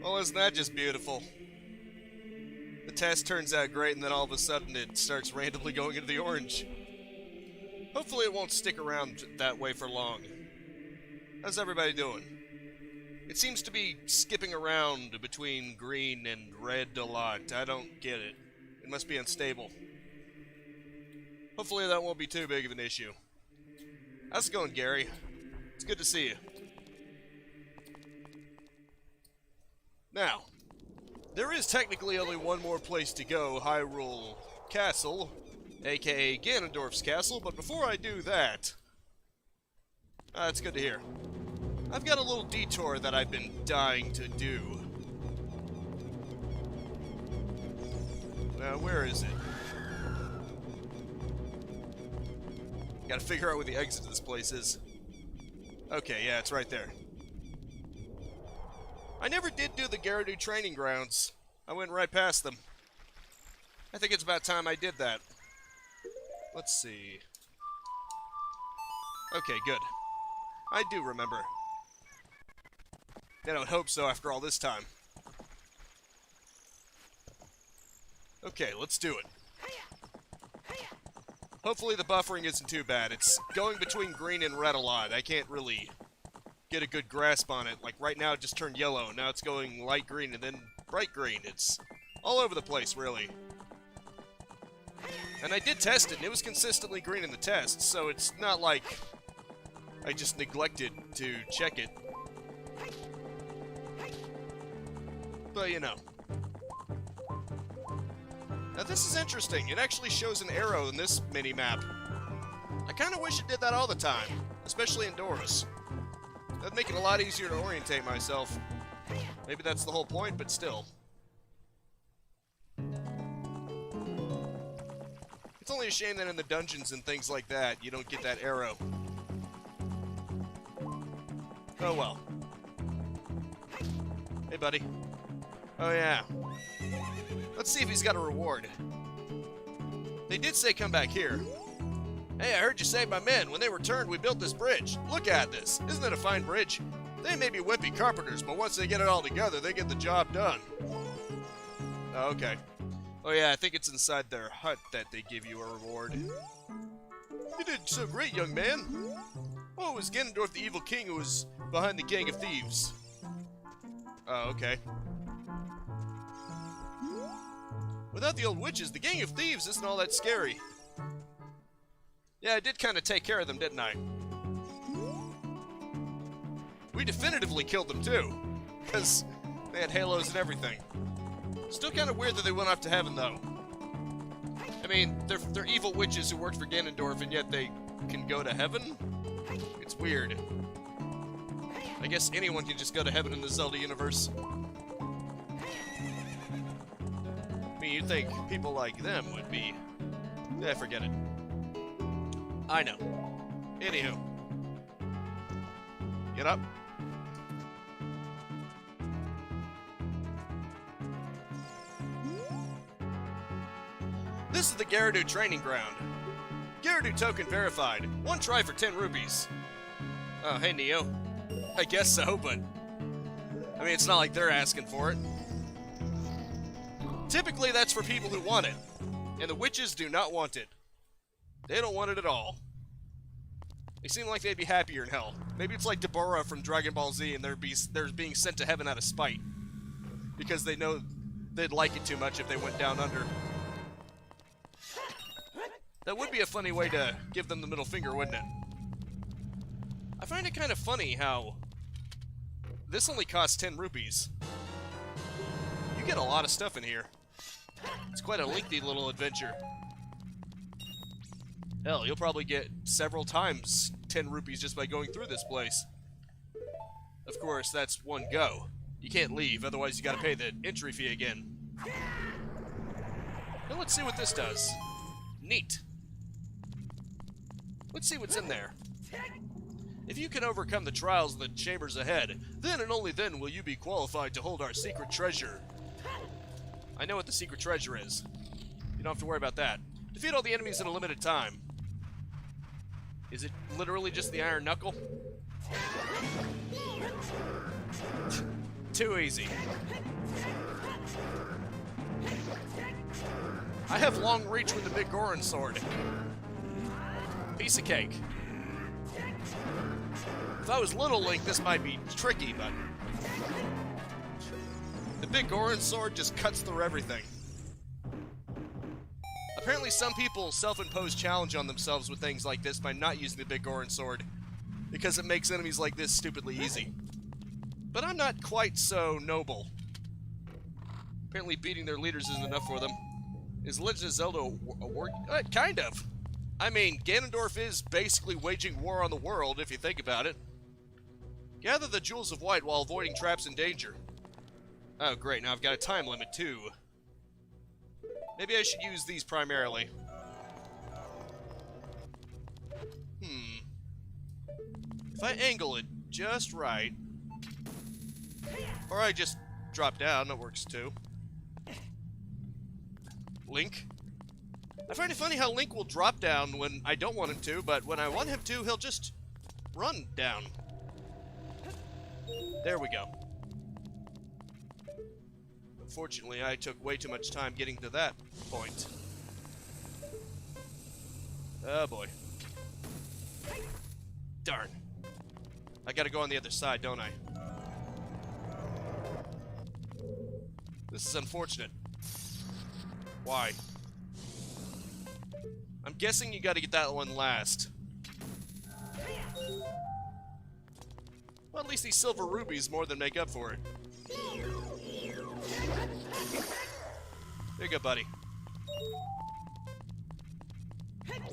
Well, isn't that just beautiful? The test turns out great, and then all of a sudden it starts randomly going into the orange. Hopefully it won't stick around that way for long. How's everybody doing? It seems to be skipping around between green and red a lot. I don't get it. It must be unstable. Hopefully that won't be too big of an issue. How's it going, Gary? It's good to see you. Now, there is technically only one more place to go, Hyrule Castle, aka Ganondorf's castle, but before I do that... it's good to hear. I've got a little detour that I've been dying to do. Now, where is it? Gotta figure out where the exit to this place is. Okay, yeah, it's right there. I never did do the Gerudo training grounds. I went right past them. I think it's about time I did that. Let's see. Okay, good. I do remember. I don't hope so after all this time. Okay, let's do it. Hopefully the buffering isn't too bad. It's going between green and red a lot. I can't really get a good grasp on it. Like right now it just turned yellow. Now it's going light green and then bright green. It's all over the place, really. And I did test it, and it was consistently green in the test, so it's not like I just neglected to check it. But, you know. Now this is interesting. It actually shows an arrow in this mini-map. I kind of wish it did that all the time, especially indoors. That'd make it a lot easier to orientate myself. Maybe that's the whole point, but still. It's only a shame that in the dungeons and things like that, you don't get that arrow. Oh well. Hey, buddy. Oh, yeah. Let's see if he's got a reward. They did say come back here. Hey, I heard you save my men. When they returned, we built this bridge. Look at this. Isn't it a fine bridge? They may be wimpy carpenters, but once they get it all together, they get the job done. Oh, okay. Oh, yeah, I think it's inside their hut that they give you a reward. You did so great, young man. Oh, it was Ganondorf, the evil king, who was behind the gang of thieves. Oh, okay. Without the old witches, the gang of thieves isn't all that scary. Yeah, I did kind of take care of them, didn't I? We definitively killed them, too. Because they had halos and everything. Still kind of weird that they went off to heaven, though. I mean, they're evil witches who worked for Ganondorf, and yet they can go to heaven? It's weird. I guess anyone can just go to heaven in the Zelda universe. I mean, you'd think people like them would be... Eh, forget it. I know. Anywho. Get up. This is the Gerudo training ground. Gerudo token verified. One try for 10 rupees. Oh, hey, Neo. I guess so, but... I mean, it's not like they're asking for it. Typically, that's for people who want it. And the witches do not want it. They don't want it at all. They seem like they'd be happier in hell. Maybe it's like Deborah from Dragon Ball Z and they're being sent to heaven out of spite. Because they know they'd like it too much if they went down under. That would be a funny way to give them the middle finger, wouldn't it? I find it kind of funny how this only costs 10 rupees. You get a lot of stuff in here. It's quite a lengthy little adventure. Hell, you'll probably get several times 10 rupees just by going through this place. Of course, that's one go. You can't leave, otherwise you gotta pay the entry fee again. Now let's see what this does. Neat. Let's see what's in there. If you can overcome the trials in the chambers ahead, then and only then will you be qualified to hold our secret treasure. I know what the secret treasure is. You don't have to worry about that. Defeat all the enemies in a limited time. Is it literally just the Iron Knuckle? Too easy. I have long reach with the big Goron sword. Piece of cake. If I was little Link, this might be tricky, but the big Goron sword just cuts through everything. Apparently some people self-impose challenge on themselves with things like this by not using the big Goron sword, because it makes enemies like this stupidly easy. But I'm not quite so noble. Apparently beating their leaders isn't enough for them. Is Legend of Zelda a war? Kind of. I mean, Ganondorf is basically waging war on the world, if you think about it. Gather the Jewels of White while avoiding traps and danger. Oh, great. Now I've got a time limit, too. Maybe I should use these primarily. If I angle it just right... Or I just drop down, that works too. Link. I find it funny how Link will drop down when I don't want him to, but when I want him to, he'll just run down. There we go. Unfortunately, I took way too much time getting to that point. Oh boy. Darn. I gotta go on the other side, don't I? This is unfortunate. Why? I'm guessing you gotta get that one last. Well, at least these silver rubies more than make up for it. There you go, buddy.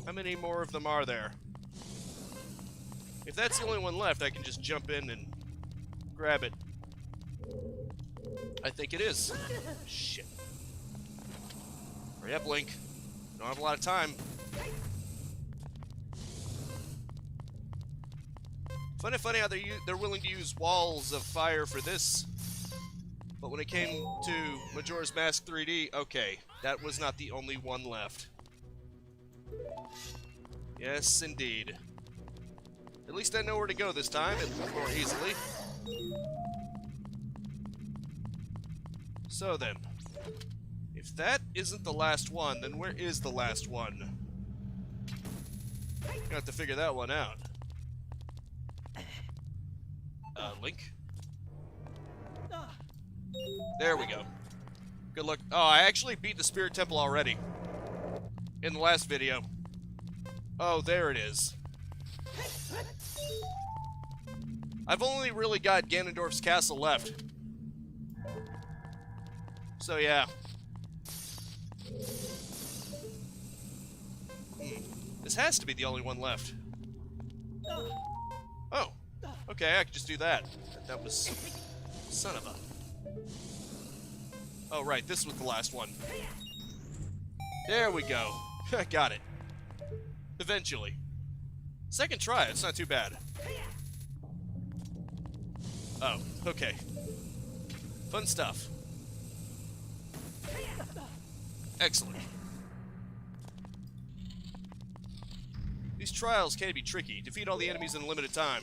How many more of them are there? If that's the only one left, I can just jump in and grab it. I think it is. Shit. Hurry up, Link. Don't have a lot of time. Funny how they're willing to use walls of fire for this. But when it came to Majora's Mask 3D, okay, that was not the only one left. Yes, indeed. At least I know where to go this time, and more easily. So then, if that isn't the last one, then where is the last one? Gonna have to figure that one out. Link? There we go. Good luck. Oh, I actually beat the Spirit Temple already. In the last video. Oh, there it is. I've only really got Ganondorf's castle left. So, yeah. This has to be the only one left. Oh. Okay, I could just do that. That was... Son of a... Oh, right, this was the last one. There we go. Got it. Eventually. Second try, it's not too bad. Oh, okay. Fun stuff. Excellent. These trials can be tricky. Defeat all the enemies in a limited time.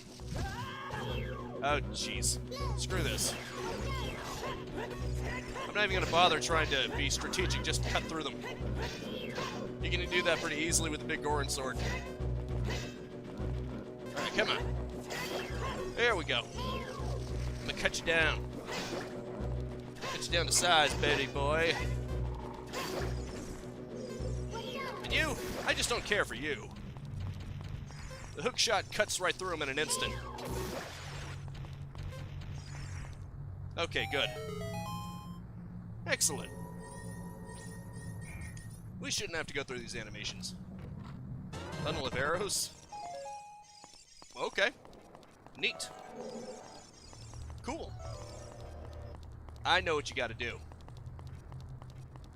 Oh, jeez. Screw this. I'm not even gonna bother trying to be strategic, just cut through them. You can do that pretty easily with the big Goron sword. Alright, come on. There we go. I'm gonna cut you down. Cut you down to size, baby boy. And you, I just don't care for you. The hook shot cuts right through him in an instant. Okay, good. Excellent. We shouldn't have to go through these animations. Tunnel of arrows. Okay. Neat. Cool. I know what you gotta do.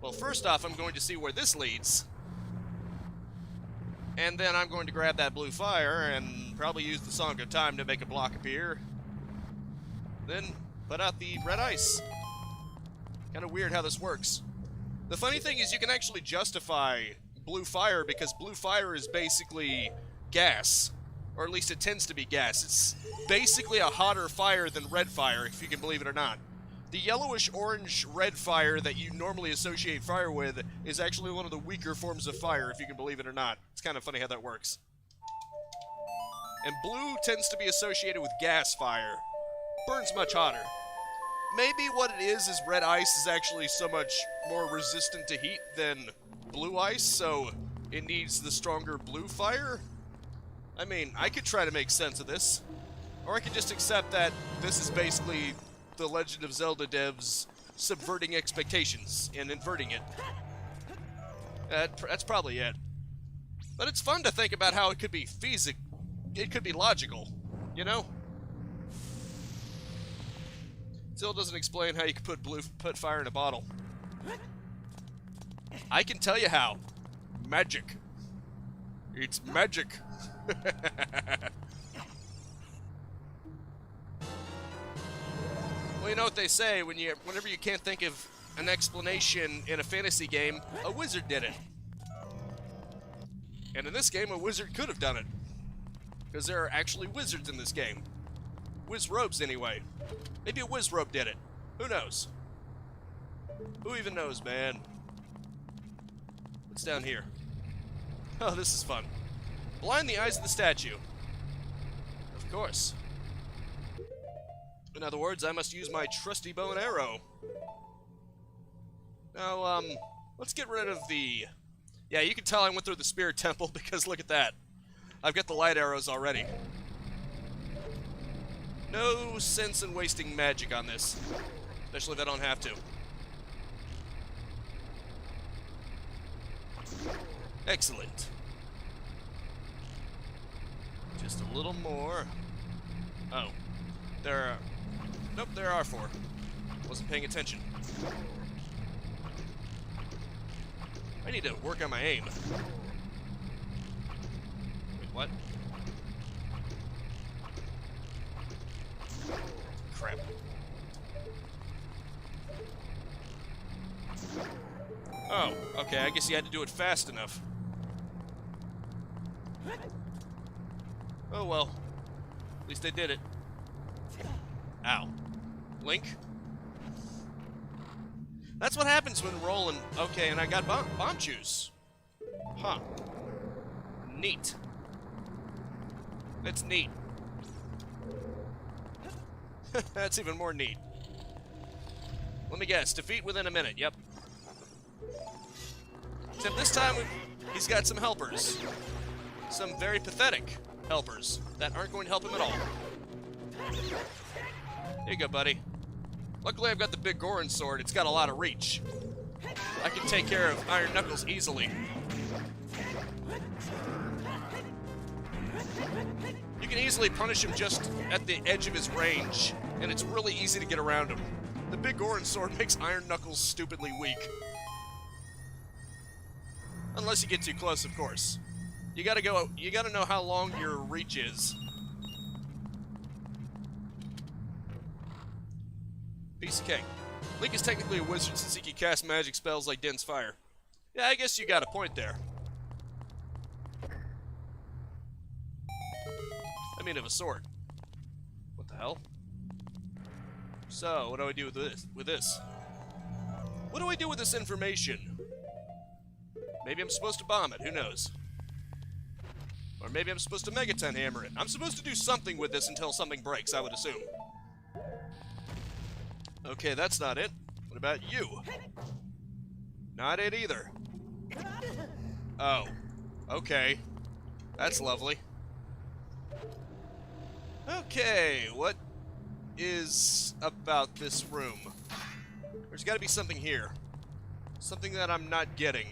Well, first off, I'm going to see where this leads. And then I'm going to grab that blue fire and probably use the Song of Time to make a block appear. Then put out the red ice. Kind of weird how this works. The funny thing is you can actually justify blue fire because blue fire is basically gas. Or at least it tends to be gas. It's basically a hotter fire than red fire, if you can believe it or not. The yellowish orange red fire that you normally associate fire with is actually one of the weaker forms of fire, if you can believe it or not. It's kind of funny how that works. And blue tends to be associated with gas fire. Burns much hotter. Maybe what it is red ice is actually so much more resistant to heat than blue ice, so it needs the stronger blue fire? I mean, I could try to make sense of this. Or I could just accept that this is basically the Legend of Zelda devs subverting expectations and inverting it. That's probably it. But it's fun to think about how it could be it could be logical, you know? Still doesn't explain how you can put fire in a bottle. I can tell you how. Magic. It's magic. Well, you know what they say, whenever you can't think of an explanation in a fantasy game, a wizard did it. And in this game, a wizard could have done it. Because there are actually wizards in this game. Wizrobes, anyway. Maybe a wizrobe did it. Who knows? Who even knows, man? What's down here? Oh, this is fun. Blind the eyes of the statue. Of course. In other words, I must use my trusty bow and arrow. Now, let's get rid of the... Yeah, you can tell I went through the spirit temple because look at that. I've got the light arrows already. No sense in wasting magic on this. Especially if I don't have to. Excellent. Just a little more. Oh. There are... Nope, there are 4. Wasn't paying attention. I need to work on my aim. Wait, what? Crap. Oh, okay, I guess you had to do it fast enough. Oh well. At least I did it. Ow. Link? That's what happens when rolling. Okay, and I got bomb juice. Huh. Neat. That's neat. That's even more neat. Let me guess. Defeat within a minute. Yep. Except this time, he's got some helpers. Some very pathetic helpers that aren't going to help him at all. Here you go, buddy. Luckily, I've got the big Goron sword. It's got a lot of reach. I can take care of Iron Knuckles easily. You can easily punish him just at the edge of his range, and it's really easy to get around him. The big Goron sword makes Iron Knuckles stupidly weak. Unless you get too close, of course. You gotta know how long your reach is. Piece of cake. Link is technically a wizard since he can cast magic spells like Dense Fire. Yeah, I guess you got a point there. I mean, of a sort. What the hell? So, what do I do with this? What do I do with this information? Maybe I'm supposed to bomb it, who knows? Or maybe I'm supposed to Megaton hammer it. I'm supposed to do something with this until something breaks, I would assume. Okay, that's not it. What about you? Not it either. Oh. Okay. That's lovely. Okay, what is about this room? There's gotta be something here. Something that I'm not getting.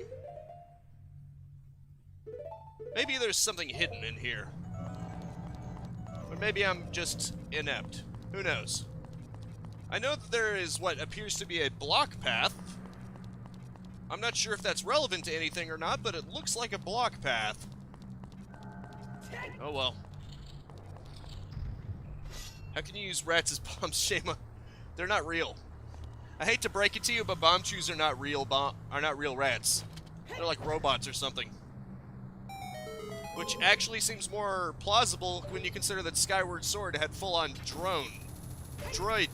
Maybe there's something hidden in here. Or maybe I'm just inept. Who knows? I know that there is what appears to be a block path. I'm not sure if that's relevant to anything or not, but it looks like a block path. Oh well. How can you use rats as bombs, Shema? They're not real. I hate to break it to you, but bomb chews are not real rats. They're like robots or something. Which actually seems more plausible when you consider that Skyward Sword had full-on droid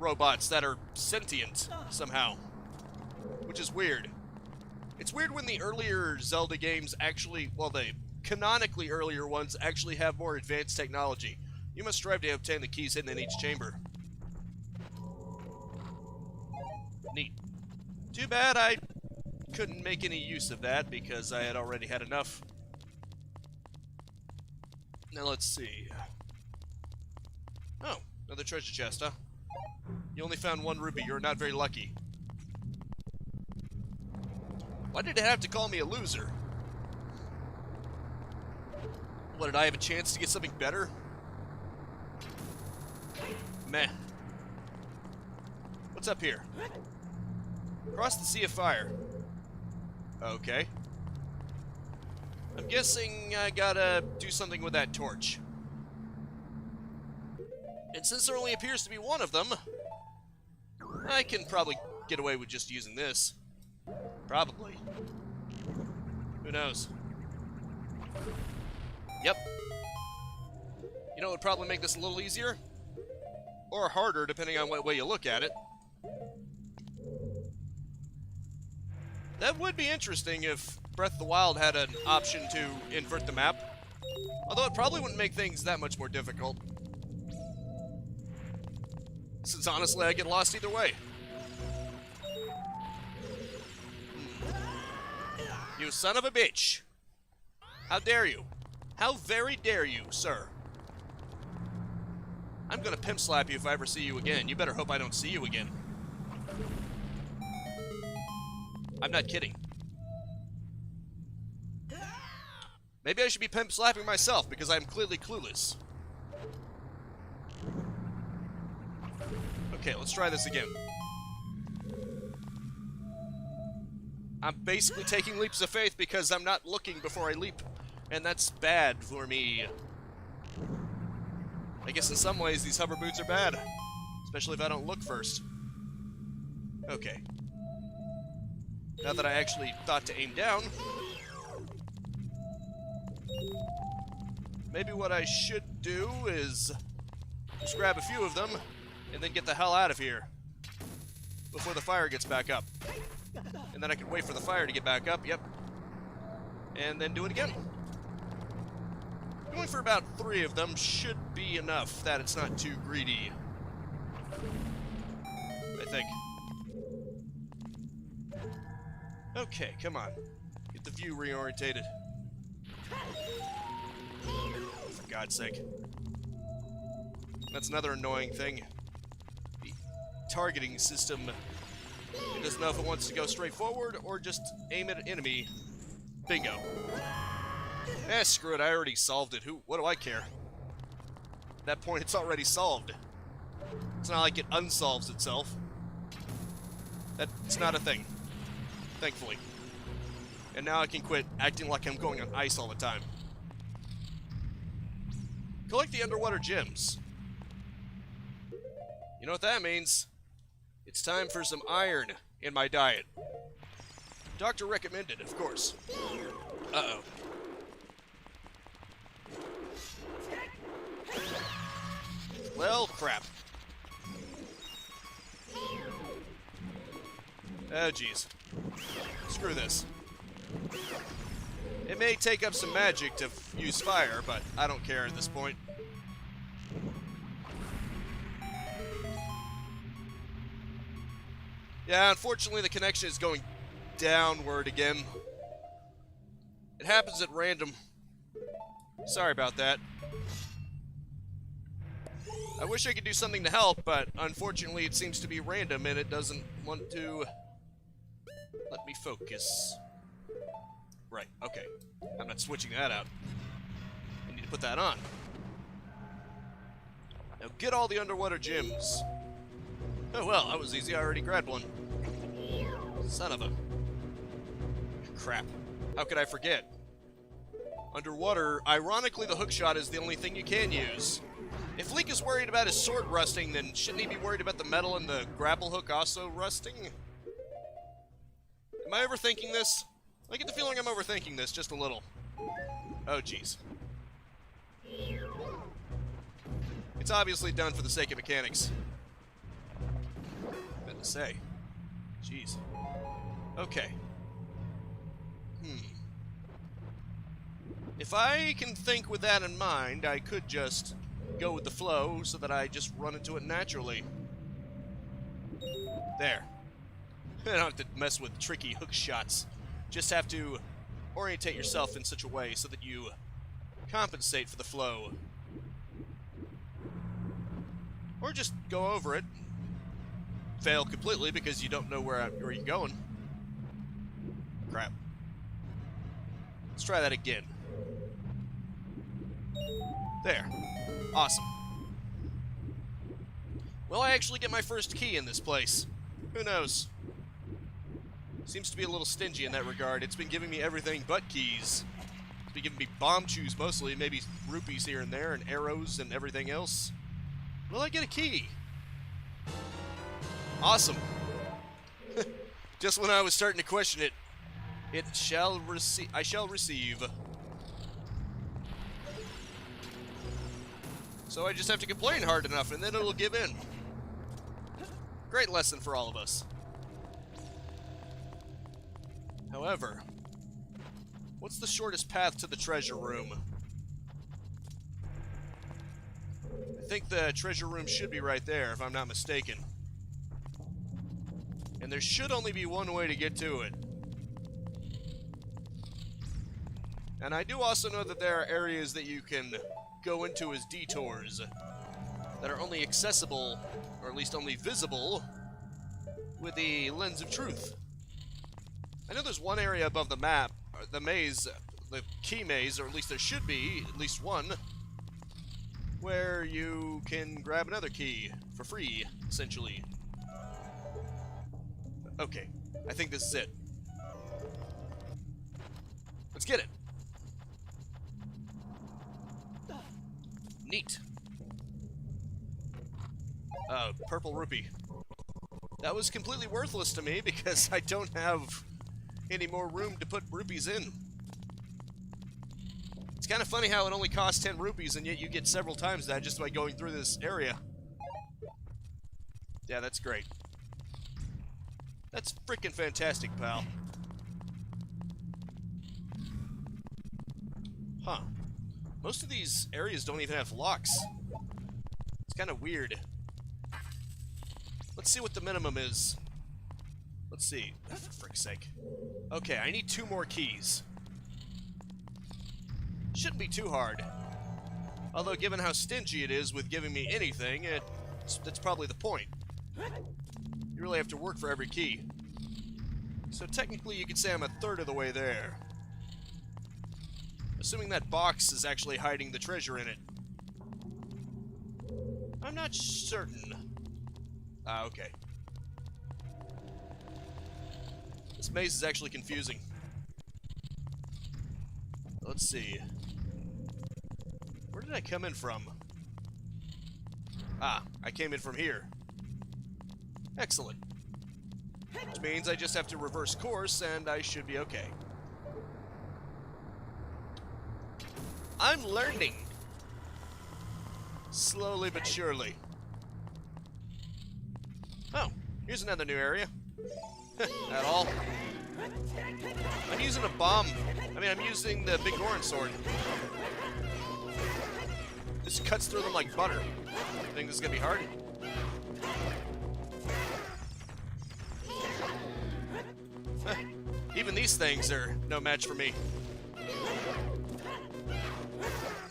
robots that are sentient somehow, which is weird. It's weird when the earlier Zelda games actually, well, the canonically earlier ones actually have more advanced technology. You must strive to obtain the keys hidden in each chamber. Neat. Too bad I couldn't make any use of that because I had already had enough. Now let's see. Oh, another treasure chest, huh? You only found one ruby. You're not very lucky. Why did it have to call me a loser? What, did I have a chance to get something better? Meh. What's up here? Cross the Sea of Fire. Okay. I'm guessing I gotta do something with that torch. And since there only appears to be one of them, I can probably get away with just using this. Probably. Who knows? Yep. You know what would probably make this a little easier? Or harder, depending on what way you look at it. That would be interesting if Breath of the Wild had an option to invert the map. Although it probably wouldn't make things that much more difficult. Since honestly, I get lost either way. You son of a bitch! How dare you? How very dare you, sir? I'm gonna pimp slap you if I ever see you again. You better hope I don't see you again. I'm not kidding. Maybe I should be pimp slapping myself because I'm clearly clueless. Okay, let's try this again. I'm basically taking leaps of faith because I'm not looking before I leap, and that's bad for me. I guess in some ways these hover boots are bad, especially if I don't look first. Okay. Now that I actually thought to aim down, maybe what I should do is just grab a few of them and then get the hell out of here before the fire gets back up. And then I can wait for the fire to get back up, yep. And then do it again. Going for about 3 of them should be enough that it's not too greedy. I think. Okay, come on. Get the view reorientated. For God's sake. That's another annoying thing. The targeting system. It doesn't know if it wants to go straight forward or just aim at an enemy. Bingo. Eh, screw it, I already solved it. What do I care? At that point, it's already solved. It's not like it unsolves itself. That's not a thing. Thankfully. And now I can quit acting like I'm going on ice all the time. Collect the underwater gems. You know what that means? It's time for some iron in my diet. Doctor recommended, of course. Uh-oh. Well, crap. Oh, jeez. Screw this. It may take up some magic to use fire, but I don't care at this point. Yeah, unfortunately the connection is going downward again. It happens at random. Sorry about that. I wish I could do something to help, but unfortunately it seems to be random and it doesn't want to let me focus. Right, okay. I'm not switching that out. I need to put that on. Now get all the underwater gems. Oh well, that was easy. I already grabbed one. Son of a... crap. How could I forget? Underwater, ironically, the hookshot is the only thing you can use. If Link is worried about his sword rusting, then shouldn't he be worried about the metal and the grapple hook also rusting? Am I overthinking this? I get the feeling I'm overthinking this just a little. Oh, jeez. It's obviously done for the sake of mechanics. to say. Jeez. Okay. If I can think with that in mind, I could just go with the flow so that I just run into it naturally. There. I don't have to mess with tricky hook shots. Just have to orientate yourself in such a way so that you compensate for the flow. Or just go over it. Fail completely because you don't know where you're going. Crap. Let's try that again. There. Awesome. Will I actually get my first key in this place? Who knows? Seems to be a little stingy in that regard. It's been giving me everything but keys. It's been giving me bomb chews mostly, maybe rupees here and there, and arrows and everything else. Will I get a key? Awesome. Just when I was starting to question it, I shall receive. So I just have to complain hard enough, and then it'll give in. Great lesson for all of us. However, what's the shortest path to the treasure room? I think the treasure room should be right there, if I'm not mistaken. And there should only be one way to get to it. And I do also know that there are areas that you can go into as detours that are only accessible, or at least only visible, with the lens of truth. I know there's one area above the map, the maze, the key maze, or at least there should be at least one, where you can grab another key for free, essentially. Okay, I think this is it. Let's get it. Neat. Purple rupee. That was completely worthless to me because I don't have any more room to put rupees in. It's kind of funny how it only costs 10 rupees and yet you get several times that just by going through this area. Yeah, that's great. That's freaking fantastic, pal. Huh. Most of these areas don't even have locks. It's kind of weird. Let's see what the minimum is. Let's see. Oh, for frick's sake. Okay, I need 2 more keys. Shouldn't be too hard. Although, given how stingy it is with giving me anything, that's probably the point. You really have to work for every key. So technically, you could say I'm a third of the way there. Assuming that box is actually hiding the treasure in it. I'm not certain. Ah, okay. This maze is actually confusing. Let's see. Where did I come in from? Ah, I came in from here. Excellent. Which means I just have to reverse course and I should be okay. I'm learning. Slowly but surely. Oh, here's another new area. At all. I'm using a bomb. I'm using the big orange sword. This cuts through them like butter. Think this is gonna be hard? Even these things are no match for me.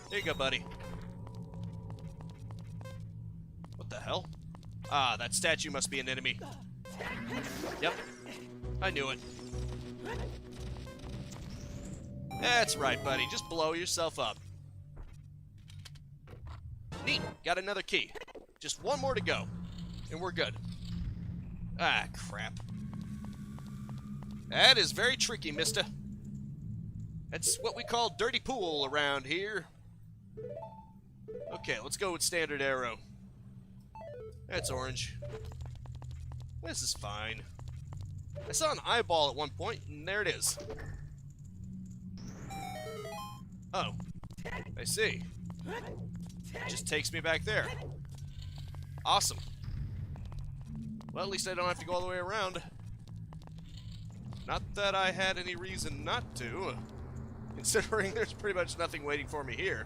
There you go, buddy. What the hell? Ah, that statue must be an enemy. Yep. I knew it. That's right, buddy. Just blow yourself up. Neat. Got another key. Just one more to go. And we're good. Ah, crap. That is very tricky, mister. That's what we call dirty pool around here. Okay, let's go with standard arrow. That's orange. This is fine. I saw an eyeball at one point, and there it is. Oh. I see. It just takes me back there. Awesome. Well, at least I don't have to go all the way around. Not that I had any reason not to, considering there's pretty much nothing waiting for me here.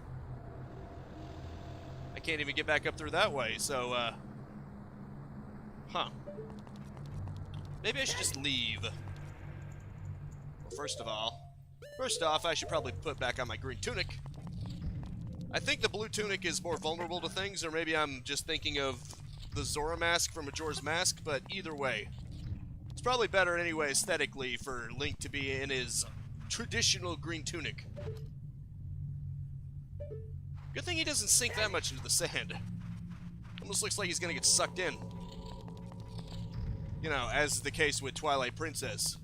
I can't even get back up through that way, so, huh. Maybe I should just leave. Well, first off, I should probably put back on my green tunic. I think the blue tunic is more vulnerable to things, or maybe I'm just thinking of the Zora mask from Majora's Mask, but either way. It's probably better anyway aesthetically for Link to be in his traditional green tunic. Good thing he doesn't sink that much into the sand. Almost looks like he's gonna get sucked in. You know, as is the case with Twilight Princess.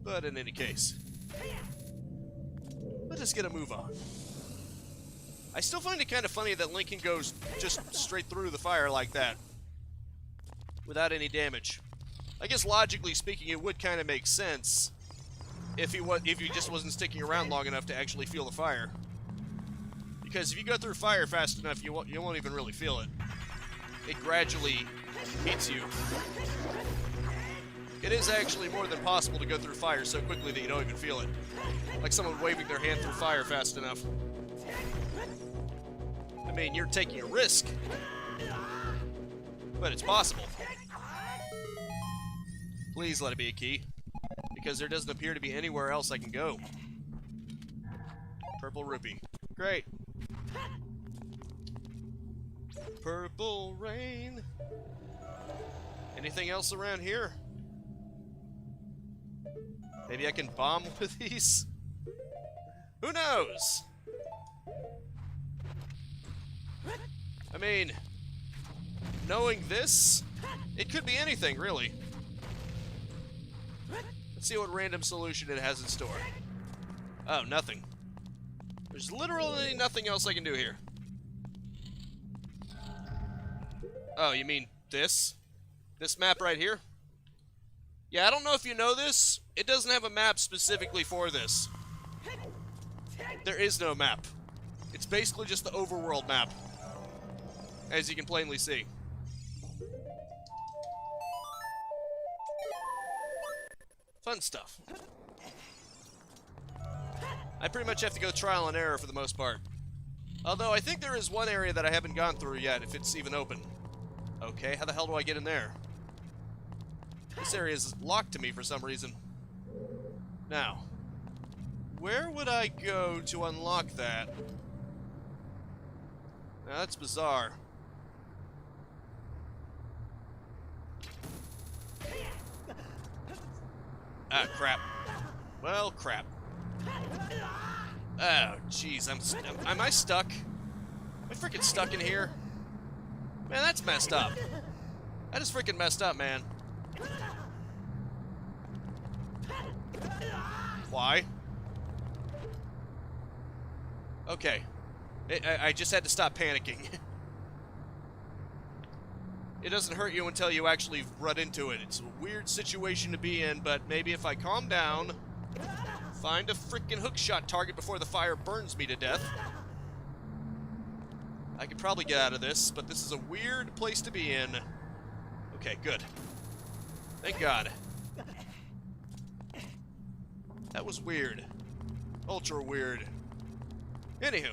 But in any case, let us get a move on. I still find it kind of funny that Link can go just straight through the fire like that, without any damage. I guess logically speaking, it would kind of make sense if he just wasn't sticking around long enough to actually feel the fire. Because if you go through fire fast enough, you won't even really feel it. It gradually hits you. It is actually more than possible to go through fire so quickly that you don't even feel it. Like someone waving their hand through fire fast enough. I mean, you're taking a risk, but it's possible. Please let it be a key, because there doesn't appear to be anywhere else I can go. Purple rupee. Great. Purple rain. Anything else around here? Maybe I can bomb with these? Who knows? I mean, knowing this, it could be anything, really. Let's see what random solution it has in store. Oh, nothing. There's literally nothing else I can do here. Oh, you mean this? This map right here? Yeah, I don't know if you know this. It doesn't have a map specifically for this. There is no map. It's basically just the overworld map, as you can plainly see. Fun stuff. I pretty much have to go trial and error for the most part. Although I think there is one area that I haven't gone through yet, if it's even open. Okay, how the hell do I get in there? This area is locked to me for some reason. Now, where would I go to unlock that? Now, that's bizarre. Ah, crap. Well, crap. Oh, jeez, am I stuck? Am I freaking stuck in here? Man, that's messed up. That is freaking messed up, man. Why? Okay. I just had to stop panicking. It doesn't hurt you until you actually run into it. It's a weird situation to be in, but maybe if I calm down, find a freaking hookshot target before the fire burns me to death, I could probably get out of this, but this is a weird place to be in. Okay, good. Thank God. That was weird. Ultra weird. Anywho.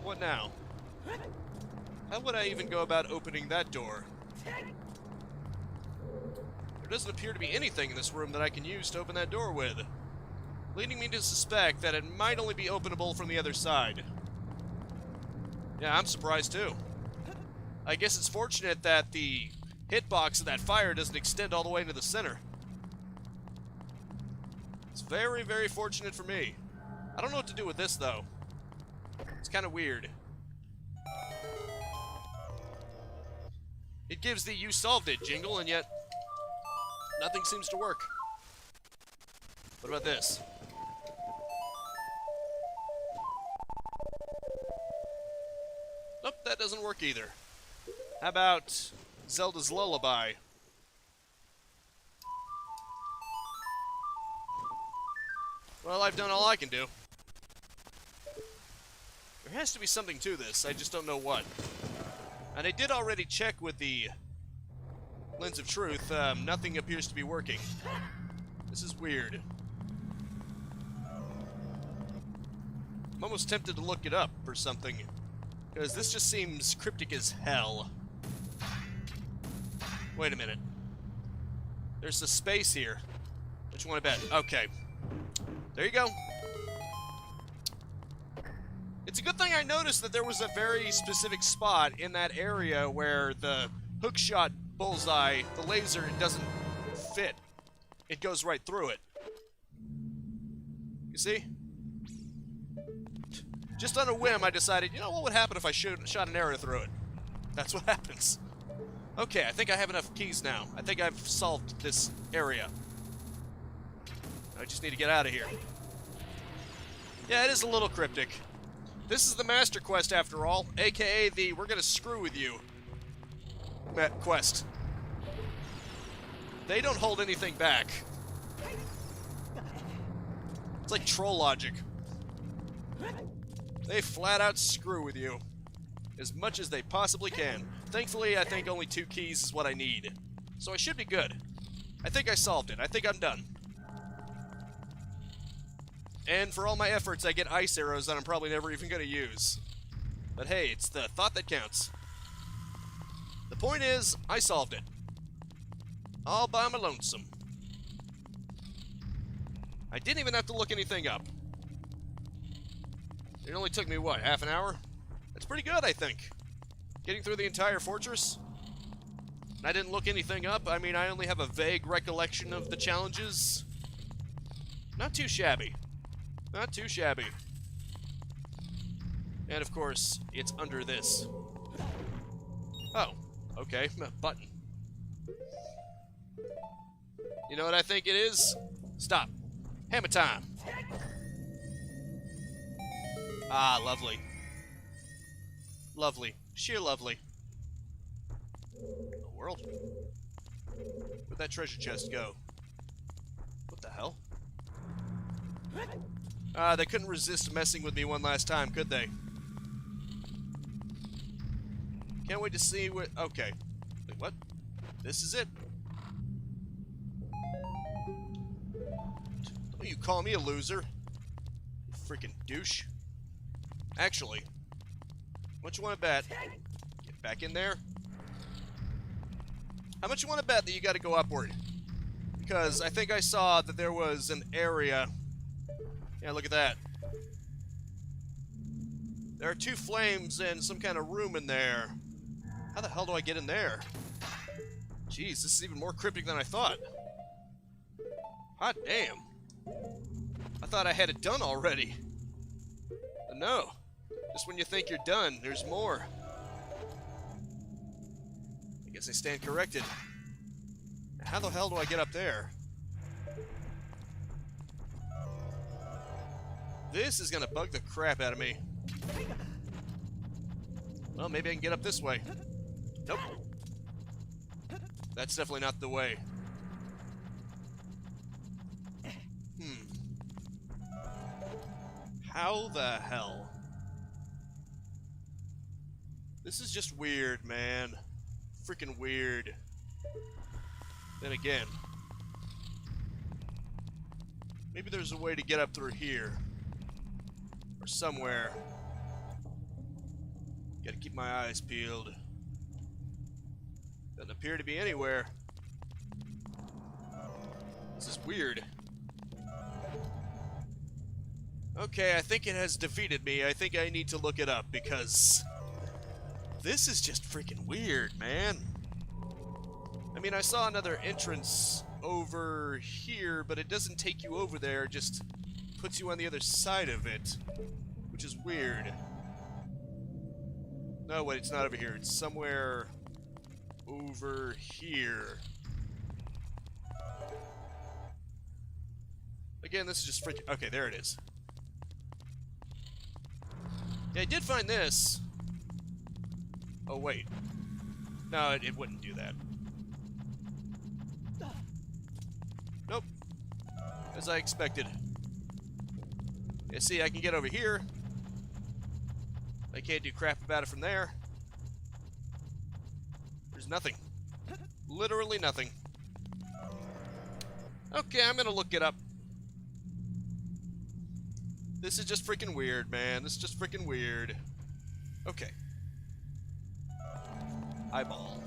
What now? How would I even go about opening that door? There doesn't appear to be anything in this room that I can use to open that door with, leading me to suspect that it might only be openable from the other side. Yeah, I'm surprised too. I guess it's fortunate that the hitbox of that fire doesn't extend all the way into the center. It's very, very fortunate for me. I don't know what to do with this, though. It's kind of weird. It gives the "you solved it" jingle, and yet nothing seems to work. What about this? Nope, that doesn't work either. How about Zelda's Lullaby? Well, I've done all I can do. There has to be something to this, I just don't know what. And I did already check with the Lens of Truth. Nothing appears to be working. This is weird. I'm almost tempted to look it up or something, because this just seems cryptic as hell. Wait a minute. There's a space here. Which one I bet? Okay. There you go. It's a good thing I noticed that there was a very specific spot in that area where the hookshot bullseye, the laser, doesn't fit. It goes right through it. You see? Just on a whim, I decided, you know what would happen if I shot an arrow through it? That's what happens. Okay, I think I have enough keys now. I think I've solved this area. I just need to get out of here. Yeah, it is a little cryptic. This is the Master Quest, after all, aka the we're gonna screw with you quest. They don't hold anything back. It's like troll logic. They flat out screw with you as much as they possibly can. Thankfully, I think only 2 keys is what I need. So I should be good. I think I solved it. I think I'm done. And for all my efforts, I get ice arrows that I'm probably never even going to use. But hey, it's the thought that counts. The point is, I solved it. All by my lonesome. I didn't even have to look anything up. It only took me, what, half an hour? That's pretty good, I think. Getting through the entire fortress. I didn't look anything up. I mean, I only have a vague recollection of the challenges. Not too shabby. Not too shabby. And of course, it's under this. Oh, okay, button. You know what I think it is? Stop. Hammer time. Ah, lovely. Lovely. Sheer lovely. The world? Where'd that treasure chest go? What the hell? They couldn't resist messing with me one last time, could they? Can't wait to see what... Okay. Wait, what? This is it? Don't you call me a loser. You freaking douche. Actually, what you want to bet? Get back in there. How much you want to bet that you got to go upward? Because I think I saw that there was an area... Yeah, look at that. There are 2 flames and some kind of room in there. How the hell do I get in there? Jeez, this is even more cryptic than I thought. Hot damn. I thought I had it done already. But no. Just when you think you're done, there's more. I guess I stand corrected. How the hell do I get up there? This is gonna bug the crap out of me. Well, maybe I can get up this way. Nope. That's definitely not the way. How the hell? This is just weird, man. Freaking weird. Then again, maybe there's a way to get up through here. Or somewhere. Gotta keep my eyes peeled. Doesn't appear to be anywhere. This is weird. Okay, I think it has defeated me. I think I need to look it up because this is just freaking weird, man. I mean, I saw another entrance over here, but it doesn't take you over there, it just puts you on the other side of it, which is weird. No, wait, it's not over here. It's somewhere over here. Again, this is just freaking... Okay, there it is. Yeah, I did find this. Oh, wait. No, it wouldn't do that. Nope. As I expected. Yeah, see, I can get over here. I can't do crap about it from there. There's nothing. Literally nothing. Okay, I'm gonna look it up. This is just freaking weird, man. This is just freaking weird. Okay. Eyeball.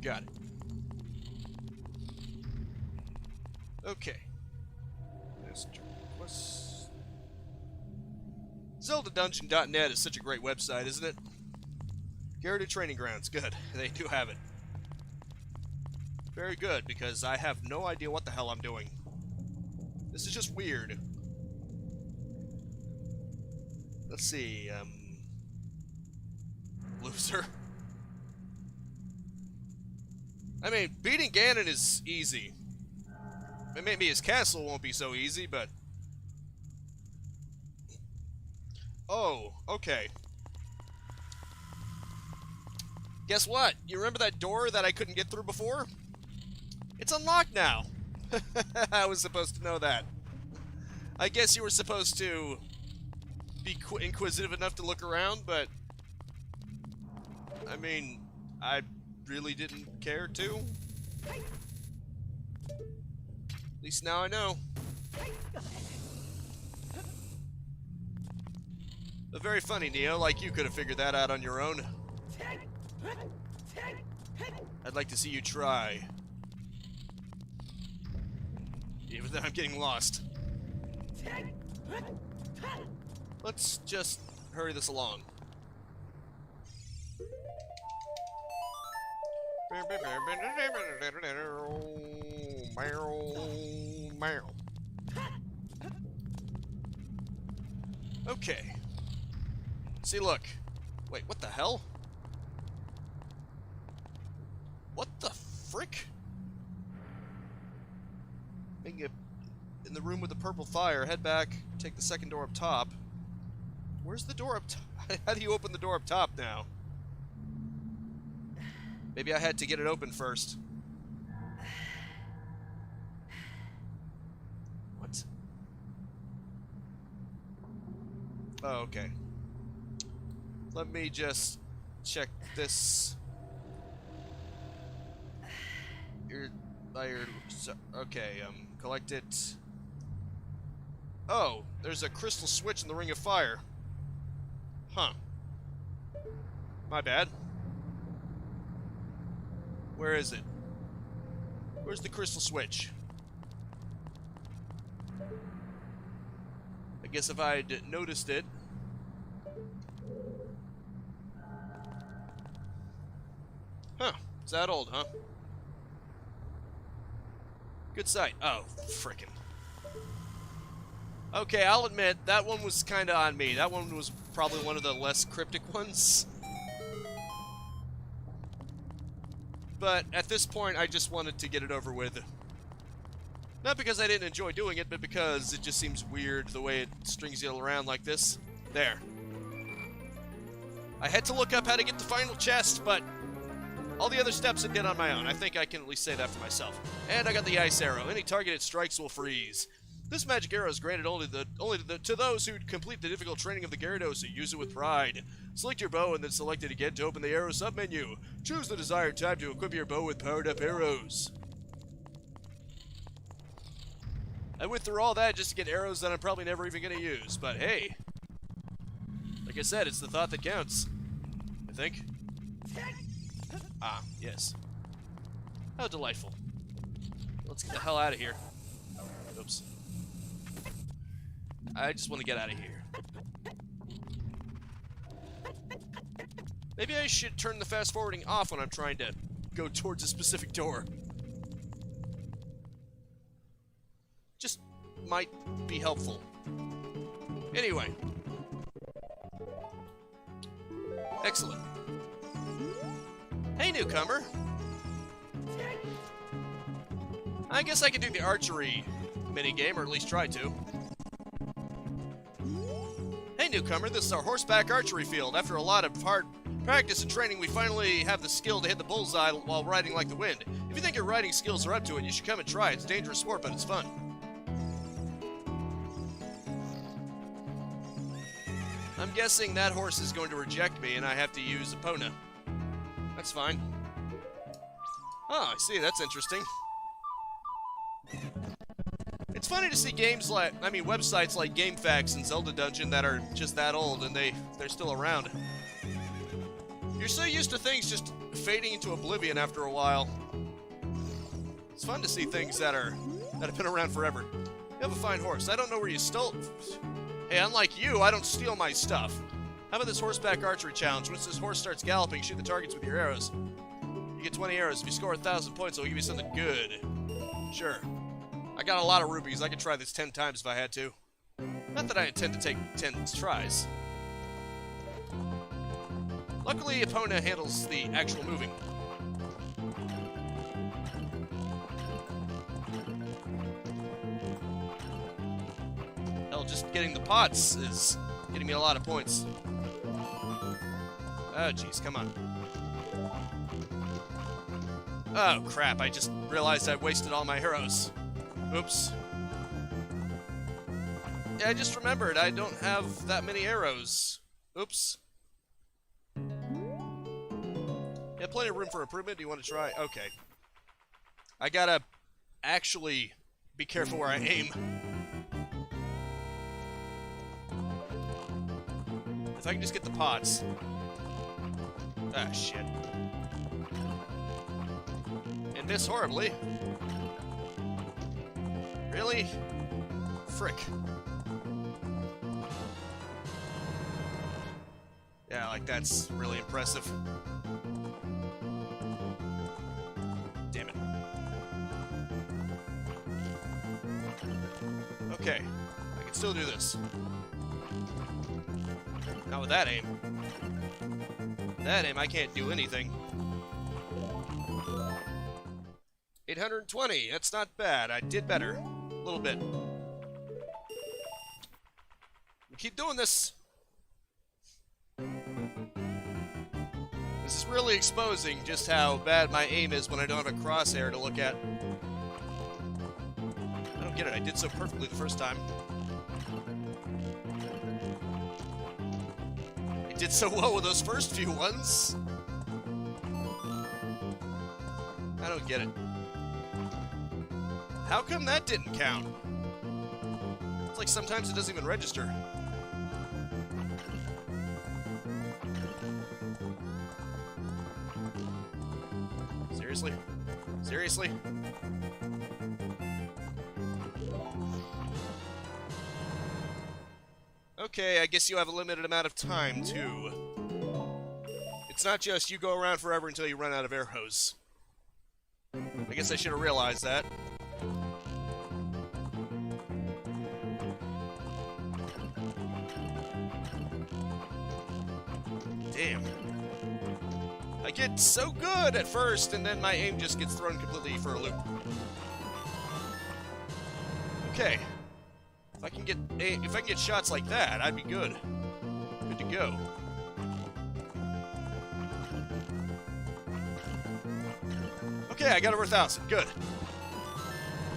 Got it. Okay. ZeldaDungeon.net is such a great website, isn't it? Gyarados Training Grounds. Good. They do have it. Very good, because I have no idea what the hell I'm doing. This is just weird. Let's see, loser. I mean, beating Ganon is easy. Maybe his castle won't be so easy, but... Oh, okay. Guess what? You remember that door that I couldn't get through before? It's unlocked now. I was supposed to know that. I guess you were supposed to be inquisitive enough to look around, but... I mean, I really didn't care to. At least now I know. But very funny, Neo, like you could have figured that out on your own. I'd like to see you try. Even though I'm getting lost. Let's just hurry this along. Okay. See, look. Wait, what the hell? What the frick? Making it in the room with the purple fire. Head back. Take the second door up top. Where's the door up top? How do you open the door up top now? Maybe I had to get it open first. What? Oh, okay. Let me just check this. Okay, collect it. Oh, there's a crystal switch in the Ring of Fire. Huh. My bad. Where is it? Where's the crystal switch? I guess if I'd noticed it. Huh. It's that old, huh? Good sight. Oh, frickin'. Okay, I'll admit, that one was kinda on me. That one was probably one of the less cryptic ones. But at this point, I just wanted to get it over with. Not because I didn't enjoy doing it, but because it just seems weird the way it strings you around like this. There. I had to look up how to get the final chest, but all the other steps I did on my own. I think I can at least say that for myself. And I got the ice arrow. Any target it strikes will freeze. This magic arrow is granted only to those who complete the difficult training of the Gyarados who use it with pride. Select your bow and then select it again to open the arrow submenu. Choose the desired type to equip your bow with powered-up arrows. I went through all that just to get arrows that I'm probably never even going to use, but hey. Like I said, it's the thought that counts. I think. Ah, yes. How delightful. Let's get the hell out of here. Oops. I just want to get out of here. Maybe I should turn the fast forwarding off when I'm trying to go towards a specific door. Just might be helpful. Anyway. Excellent. Hey, newcomer. I guess I can do the archery minigame, or at least try to. Hey, newcomer, this is our horseback archery field. After a lot of hard Practice and training, we finally have the skill to hit the bullseye while riding like the wind. If you think your riding skills are up to it, you should come and try. It's a dangerous sport, but it's fun. I'm guessing that horse is going to reject me and I have to use Epona. That's fine. Oh, I see. That's interesting. It's funny to see games like, websites like GameFAQs and Zelda Dungeon that are just that old and they're still around. You're so used to things just fading into oblivion after a while. It's fun to see things that have been around forever. You have a fine horse. I don't know where you stole. Hey, unlike you, I don't steal my stuff. How about this horseback archery challenge? Once this horse starts galloping, shoot the targets with your arrows. You get 20 arrows. If you score 1,000 points, I'll give you something good. Sure. I got a lot of rubies. I could try this 10 times if I had to. Not that I intend to take 10 tries. Luckily, Epona handles the actual moving. Hell, just getting the pots is getting me a lot of points. Oh, jeez, come on. Oh, crap, I just realized I wasted all my arrows. Oops. Yeah, I just remembered I don't have that many arrows. Oops. Yeah, plenty of room for improvement. Do you want to try? Okay. I gotta actually be careful where I aim. If I can just get the pots. Ah, shit. And miss horribly. Really? Frick. Yeah, like that's really impressive. Damn it. Okay, I can still do this. Not with that aim. That aim, I can't do anything. 820, that's not bad. I did better. A little bit. We keep doing this. This is really exposing just how bad my aim is when I don't have a crosshair to look at. I don't get it. I did so perfectly the first time. I did so well with those first few ones. I don't get it. How come that didn't count? It's like sometimes it doesn't even register. Seriously? Seriously? Okay, I guess you have a limited amount of time, too. It's not just you go around forever until you run out of arrows. I guess I should have realized that. Damn. I get so good at first, and then my aim just gets thrown completely for a loop. Okay. If I can get shots like that, I'd be good. Good to go. Okay, I got over 1,000. Good.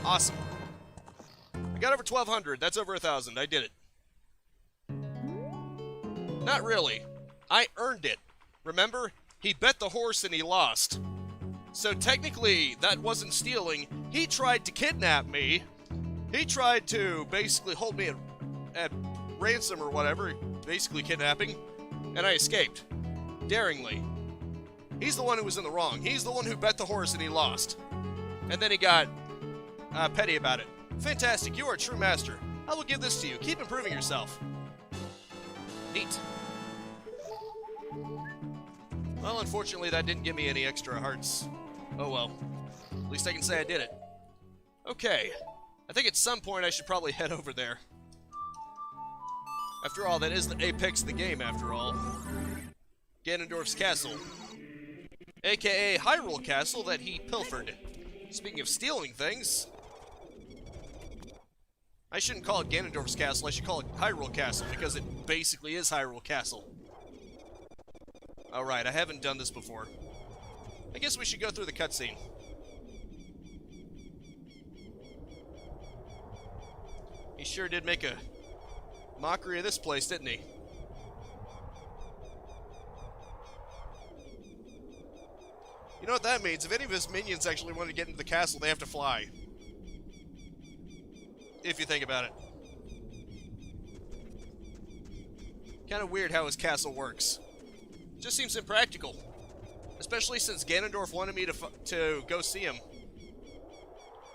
Awesome. I got over 1,200. That's over 1,000. I did it. Not really. I earned it. Remember? He bet the horse and he lost. So technically, that wasn't stealing. He tried to kidnap me. He tried to basically hold me at ransom or whatever. Basically kidnapping. And I escaped. Daringly. He's the one who was in the wrong. He's the one who bet the horse and he lost. And then he got petty about it. Fantastic. You are a true master. I will give this to you. Keep improving yourself. Neat. Well, unfortunately, that didn't give me any extra hearts. Oh well. At least I can say I did it. Okay. I think at some point I should probably head over there. After all, that is the apex of the game, after all. Ganondorf's castle. AKA Hyrule Castle that he pilfered. Speaking of stealing things... I shouldn't call it Ganondorf's castle, I should call it Hyrule Castle, because it basically is Hyrule Castle. Alright, I haven't done this before. I guess we should go through the cutscene. He sure did make a mockery of this place, didn't he? You know what that means? If any of his minions actually want to get into the castle, they have to fly. If you think about it. Kind of weird how his castle works. Just seems impractical. Especially since Ganondorf wanted me to go see him.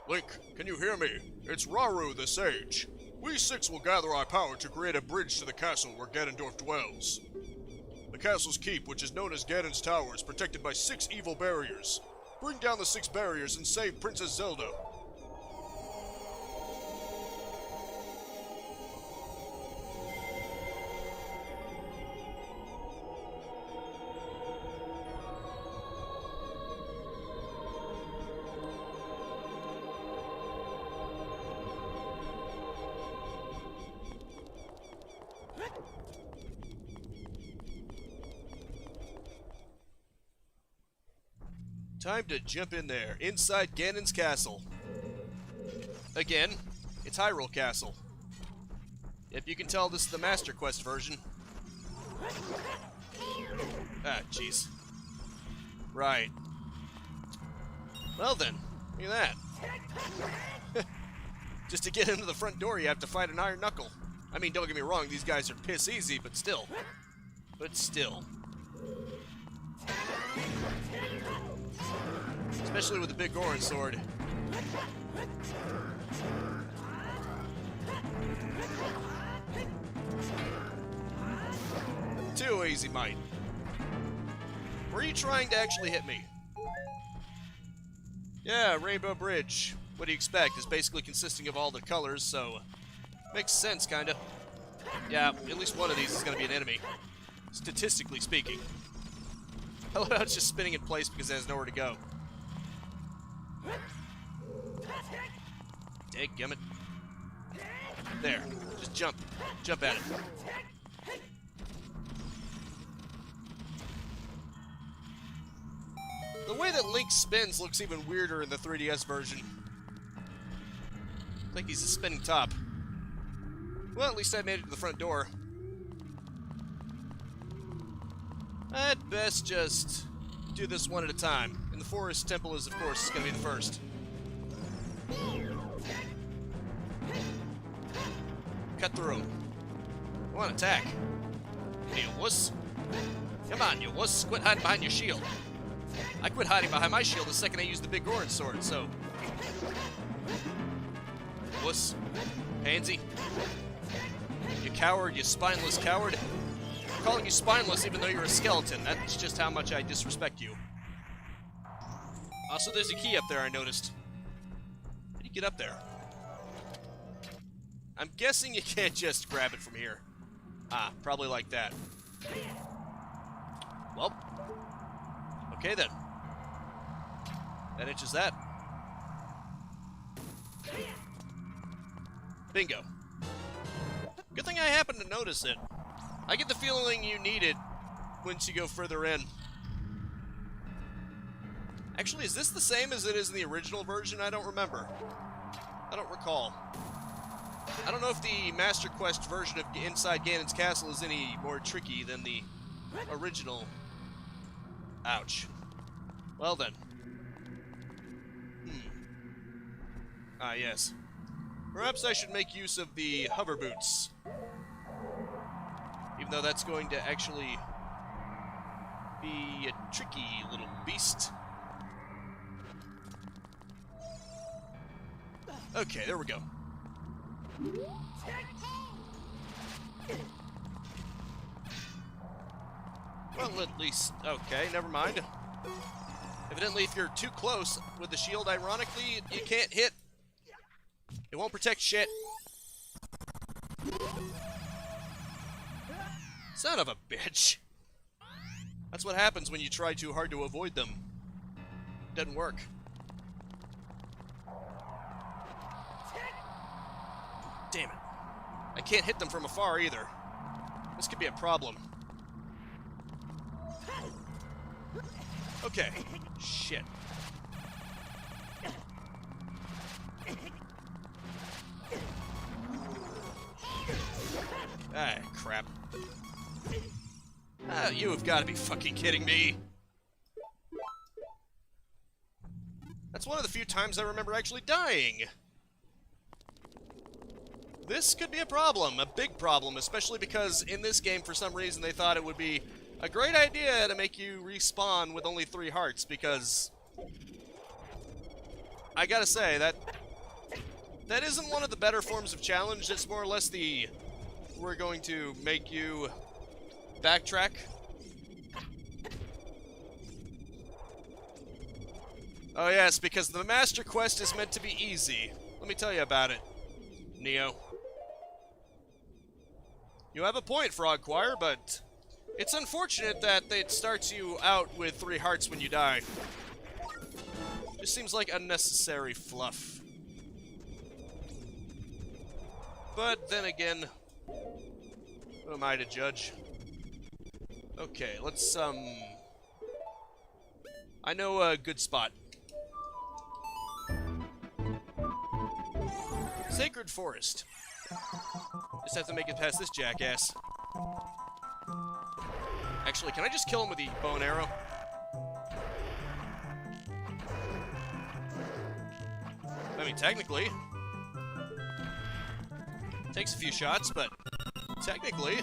Link, can you hear me? It's Rauru the Sage. We six will gather our power to create a bridge to the castle where Ganondorf dwells. The castle's keep, which is known as Ganon's Tower, is protected by 6 evil barriers. Bring down the 6 barriers and save Princess Zelda. Time to jump in there, inside Ganon's castle. Again, it's Hyrule Castle. Yep, you can tell this is the Master Quest version. Ah, jeez. Right. Well then, look at that. Just to get into the front door, you have to fight an Iron Knuckle. I mean, don't get me wrong, these guys are piss easy, but still. Especially with the big Goron sword. Too easy, mate. Were you trying to actually hit me? Yeah, Rainbow Bridge. What do you expect? It's basically consisting of all the colors, so... makes sense, kinda. Yeah, at least one of these is gonna be an enemy. Statistically speaking. I love how it's just spinning in place because it has nowhere to go. Dadgummit. There. Just jump. Jump at it. The way that Link spins looks even weirder in the 3DS version. Like he's a spinning top. Well, at least I made it to the front door. I'd best just do this one at a time. And the Forest Temple is, of course, going to be the first. Cut through him. Go on, attack. Hey, you wuss. Come on, you wuss. Quit hiding behind your shield. I quit hiding behind my shield the second I used the big Goron sword, so... Wuss. Pansy. You coward, you spineless coward. I'm calling you spineless even though you're a skeleton. That's just how much I disrespect you. Also, there's a key up there I noticed. How do you get up there? I'm guessing you can't just grab it from here. Ah, probably like that. Well. Okay then. That itches that. Bingo. Good thing I happened to notice it. I get the feeling you need it once you go further in. Actually, is this the same as it is in the original version? I don't remember. I don't recall. I don't know if the Master Quest version of Inside Ganon's Castle is any more tricky than the original. Ouch. Well then. Ah, yes. Perhaps I should make use of the hover boots. Even though that's going to actually be a tricky little beast. Okay, there we go. Well, at least... okay, never mind. Evidently, if you're too close with the shield, ironically, you can't hit. It won't protect shit. Son of a bitch. That's what happens when you try too hard to avoid them. It doesn't work. Damn it. I can't hit them from afar either. This could be a problem. Okay. Shit. Ah, crap. Ah, you have got to be fucking kidding me. That's one of the few times I remember actually dying. This could be a problem, a big problem, especially because in this game, for some reason, they thought it would be a great idea to make you respawn with only 3 hearts, because I gotta say, that isn't one of the better forms of challenge. It's more or less the, we're going to make you backtrack. Oh yes, because the Master Quest is meant to be easy. Let me tell you about it, Neo. You have a point, Frog Choir, but it's unfortunate that it starts you out with 3 hearts when you die. Just seems like unnecessary fluff. But then again, who am I to judge? Okay, let's, I know a good spot. Sacred Forest. Just have to make it past this jackass. Actually, can I just kill him with the bow and arrow? I mean, technically. Takes a few shots, but technically.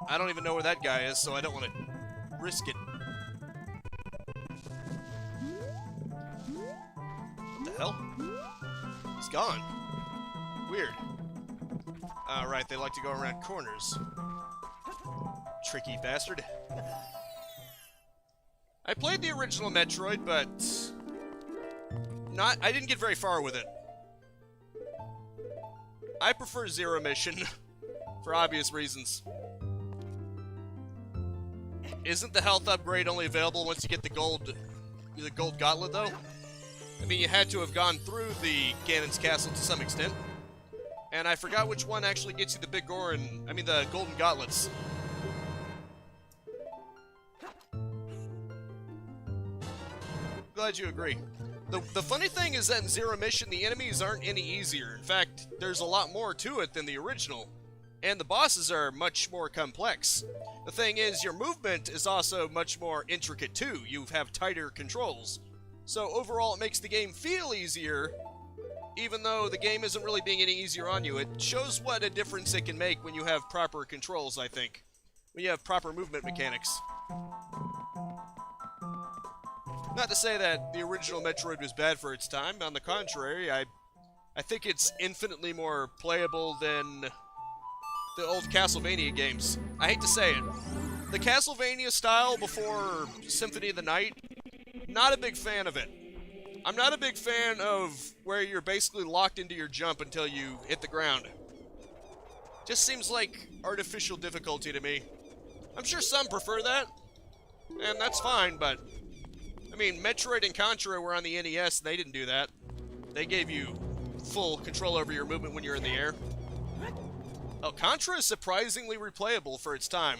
I don't even know where that guy is, so I don't want to risk it. What the hell? He's gone. Weird. Right, they like to go around corners. Tricky bastard. I played the original Metroid, but I didn't get very far with it. I prefer Zero Mission, for obvious reasons. Isn't the health upgrade only available once you get the gold gauntlet, though? I mean, you had to have gone through the Ganon's castle to some extent. And I forgot which one actually gets you the big the golden gauntlets. Glad you agree. The funny thing is that in Zero Mission, the enemies aren't any easier. In fact, there's a lot more to it than the original. And the bosses are much more complex. The thing is, your movement is also much more intricate too. You have tighter controls. So overall, it makes the game feel easier, even though the game isn't really being any easier on you. It shows what a difference it can make when you have proper controls, I think. When you have proper movement mechanics. Not to say that the original Metroid was bad for its time. On the contrary, I think it's infinitely more playable than the old Castlevania games. I hate to say it. The Castlevania style before Symphony of the Night, not a big fan of it. I'm not a big fan of where you're basically locked into your jump until you hit the ground. Just seems like artificial difficulty to me. I'm sure some prefer that, and that's fine, but I mean, Metroid and Contra were on the NES, and they didn't do that. They gave you full control over your movement when you're in the air. Oh, Contra is surprisingly replayable for its time.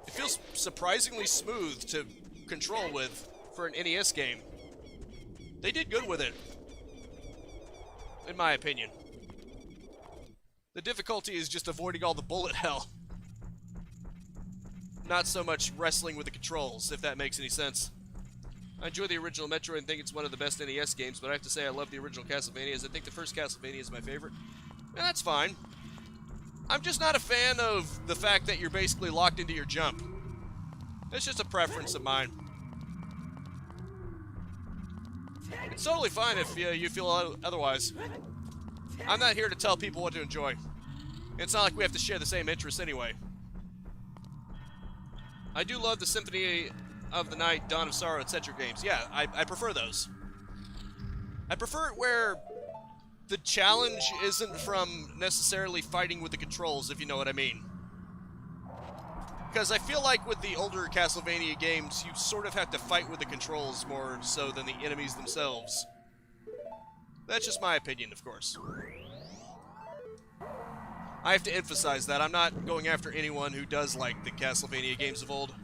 It feels surprisingly smooth to control with for an NES game. They did good with it, in my opinion. The difficulty is just avoiding all the bullet hell. Not so much wrestling with the controls, if that makes any sense. I enjoy the original Metroid and think it's one of the best NES games, but I have to say I love the original Castlevanias. I think the first Castlevania is my favorite. And that's fine. I'm just not a fan of the fact that you're basically locked into your jump. It's just a preference of mine. It's totally fine if you feel otherwise. I'm not here to tell people what to enjoy. It's not like we have to share the same interests anyway. I do love the Symphony of the Night, Dawn of Sorrow, etc. games. Yeah, I prefer those. I prefer it where the challenge isn't from necessarily fighting with the controls, if you know what I mean. Because I feel like with the older Castlevania games, you sort of have to fight with the controls more so than the enemies themselves. That's just my opinion, of course. I have to emphasize that I'm not going after anyone who does like the Castlevania games of old.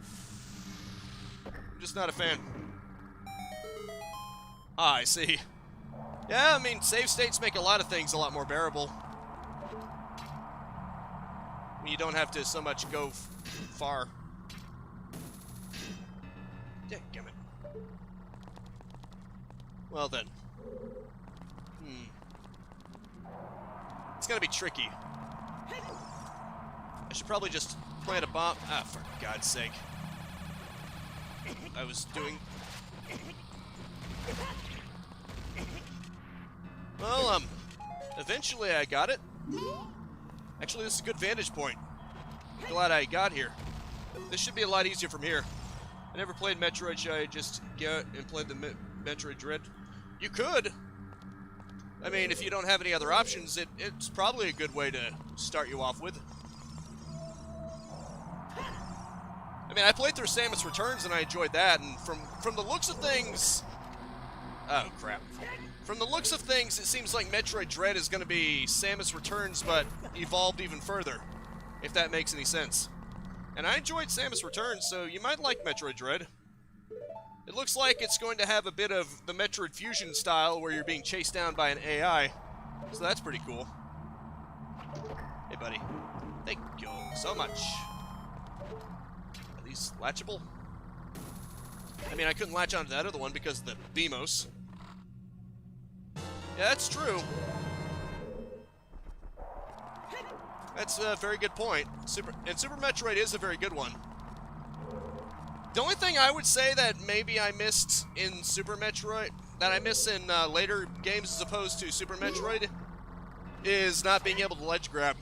I'm just not a fan. Ah, I see. Yeah, I mean, save states make a lot of things a lot more bearable. You don't have to so much go far. Dadgummit. Well then. It's gonna be tricky. I should probably just plant a bomb. Ah, for God's sake. I was doing... Well, eventually I got it. Actually, this is a good vantage point. Glad I got here. This should be a lot easier from here. I never played Metroid. Should I just get and play the Metroid Dread? You could. I mean, if you don't have any other options, it's probably a good way to start you off with. I mean, I played through Samus Returns and I enjoyed that, and from the looks of things... Oh, crap. From the looks of things, it seems like Metroid Dread is going to be Samus Returns, but evolved even further, if that makes any sense. And I enjoyed Samus Returns, so you might like Metroid Dread. It looks like it's going to have a bit of the Metroid Fusion style, where you're being chased down by an AI, so that's pretty cool. Hey, buddy. Thank you so much. Are these latchable? I mean, I couldn't latch onto that other one because of the BMOS. Yeah, that's true. That's a very good point. Super Metroid is a very good one. The only thing I would say that maybe I missed in Super Metroid, that I miss in later games as opposed to Super Metroid, is not being able to ledge grab.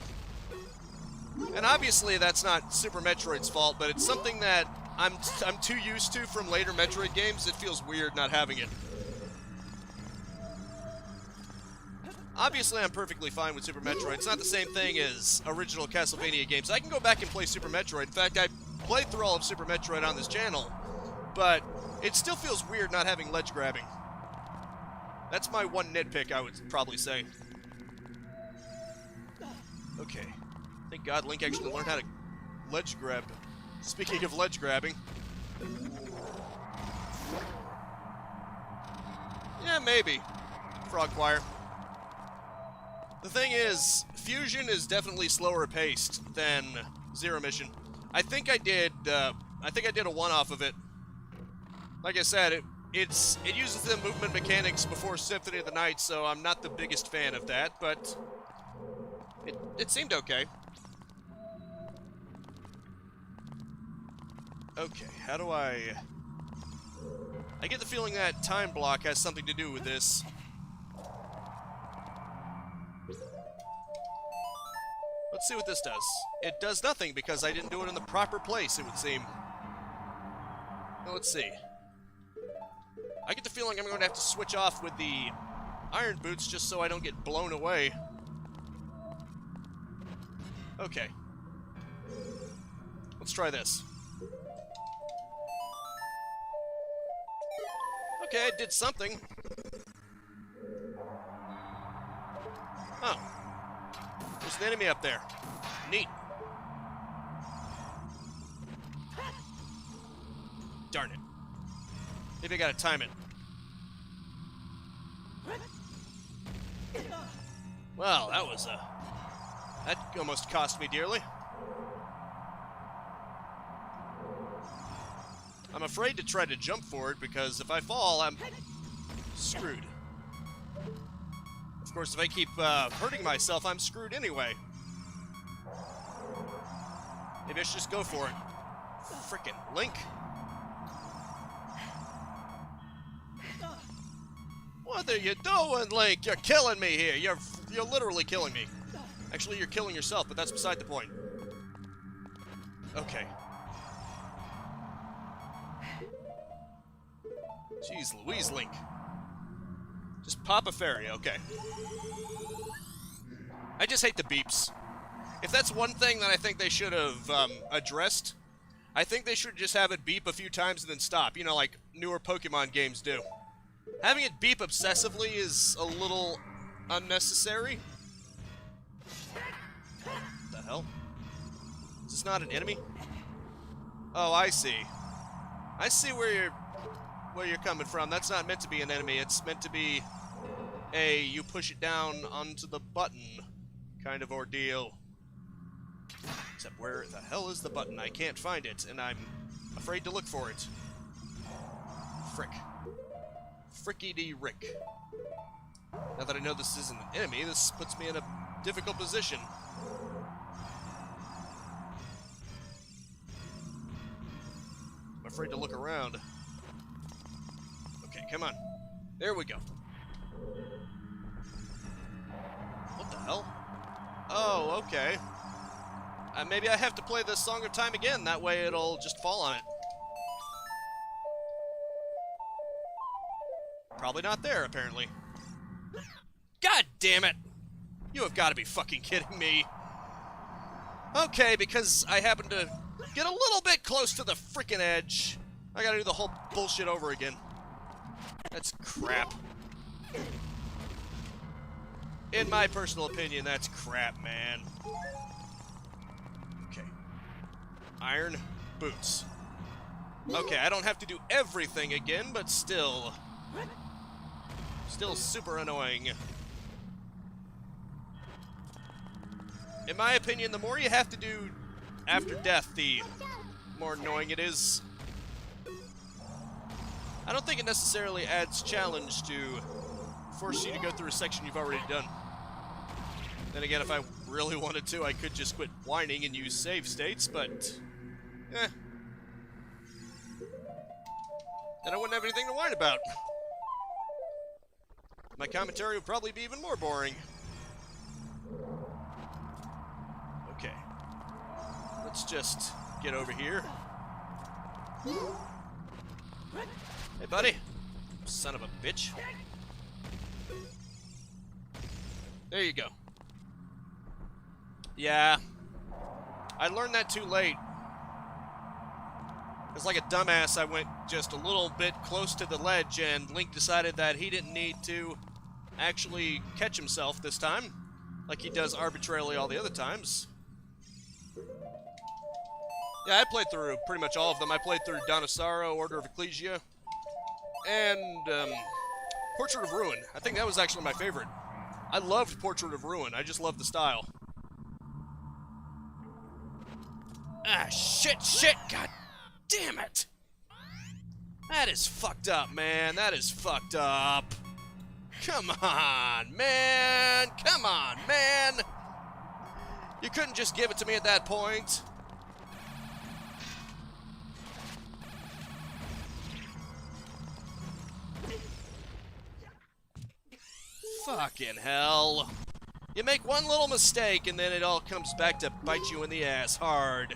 And obviously that's not Super Metroid's fault, but it's something that I'm too used to from later Metroid games. It feels weird not having it. Obviously, I'm perfectly fine with Super Metroid. It's not the same thing as original Castlevania games. I can go back and play Super Metroid. In fact, I played through all of Super Metroid on this channel, but it still feels weird not having ledge grabbing. That's my one nitpick, I would probably say. Okay. Thank God Link actually learned how to ledge grab. Speaking of ledge grabbing. Yeah, maybe. Frog Choir. The thing is, Fusion is definitely slower paced than Zero Mission. I think I did a one-off of it. Like I said, it uses the movement mechanics before Symphony of the Night, so I'm not the biggest fan of that, but it seemed okay. Okay, how do I get the feeling that time block has something to do with this. Let's see what this does. It does nothing because I didn't do it in the proper place, it would seem. Now, let's see. I get the feeling I'm going to have to switch off with the iron boots just so I don't get blown away. Okay. Let's try this. Okay, I did something. Oh. There's an enemy up there. Neat. Darn it. Maybe I gotta time it. Well, that was that almost cost me dearly. I'm afraid to try to jump for it because if I fall, I'm screwed. Of course, if I keep hurting myself, I'm screwed anyway. Maybe I should just go for it. Frickin' Link. What are you doing, Link? You're killing me here. You're literally killing me. Actually, you're killing yourself, but that's beside the point. Okay. Jeez Louise, Link. Just pop a fairy, okay. I just hate the beeps. If that's one thing that I think they should have addressed, I think they should just have it beep a few times and then stop. You know, like newer Pokemon games do. Having it beep obsessively is a little unnecessary. What the hell? Is this not an enemy? Oh, I see. I see where you're coming from. That's not meant to be an enemy. It's meant to be a you push it down onto the button kind of ordeal. Except where the hell is the button? I can't find it, and I'm afraid to look for it. Frick. Fricky-de-rick. Now that I know this isn't an enemy, this puts me in a difficult position. I'm afraid to look around. Okay, come on. There we go. What the hell? Oh, okay. Maybe I have to play this Song of Time again, that way it'll just fall on it. Probably not there, apparently. God damn it! You have got to be fucking kidding me. Okay, because I happen to get a little bit close to the freaking edge, I gotta do the whole bullshit over again. That's crap. In my personal opinion, that's crap, man. Okay. Iron boots. Okay, I don't have to do everything again, but still super annoying. In my opinion, the more you have to do after death, the more annoying it is. I don't think it necessarily adds challenge to force you to go through a section you've already done. Then again, if I really wanted to, I could just quit whining and use save states, but then I wouldn't have anything to whine about. My commentary would probably be even more boring. Okay. Let's just get over here. Hey, buddy. Son of a bitch. There you go. Yeah. I learned that too late. It's like a dumbass, I went just a little bit close to the ledge, and Link decided that he didn't need to actually catch himself this time, like he does arbitrarily all the other times. Yeah, I played through pretty much all of them. I played through Dawn of Sorrow, Order of Ecclesia, and Portrait of Ruin. I think that was actually my favorite. I loved Portrait of Ruin. I just loved the style. Ah, shit, God damn it! That is fucked up, man. That is fucked up. Come on, man. Come on, man. You couldn't just give it to me at that point. Fucking hell. You make one little mistake and then it all comes back to bite you in the ass hard.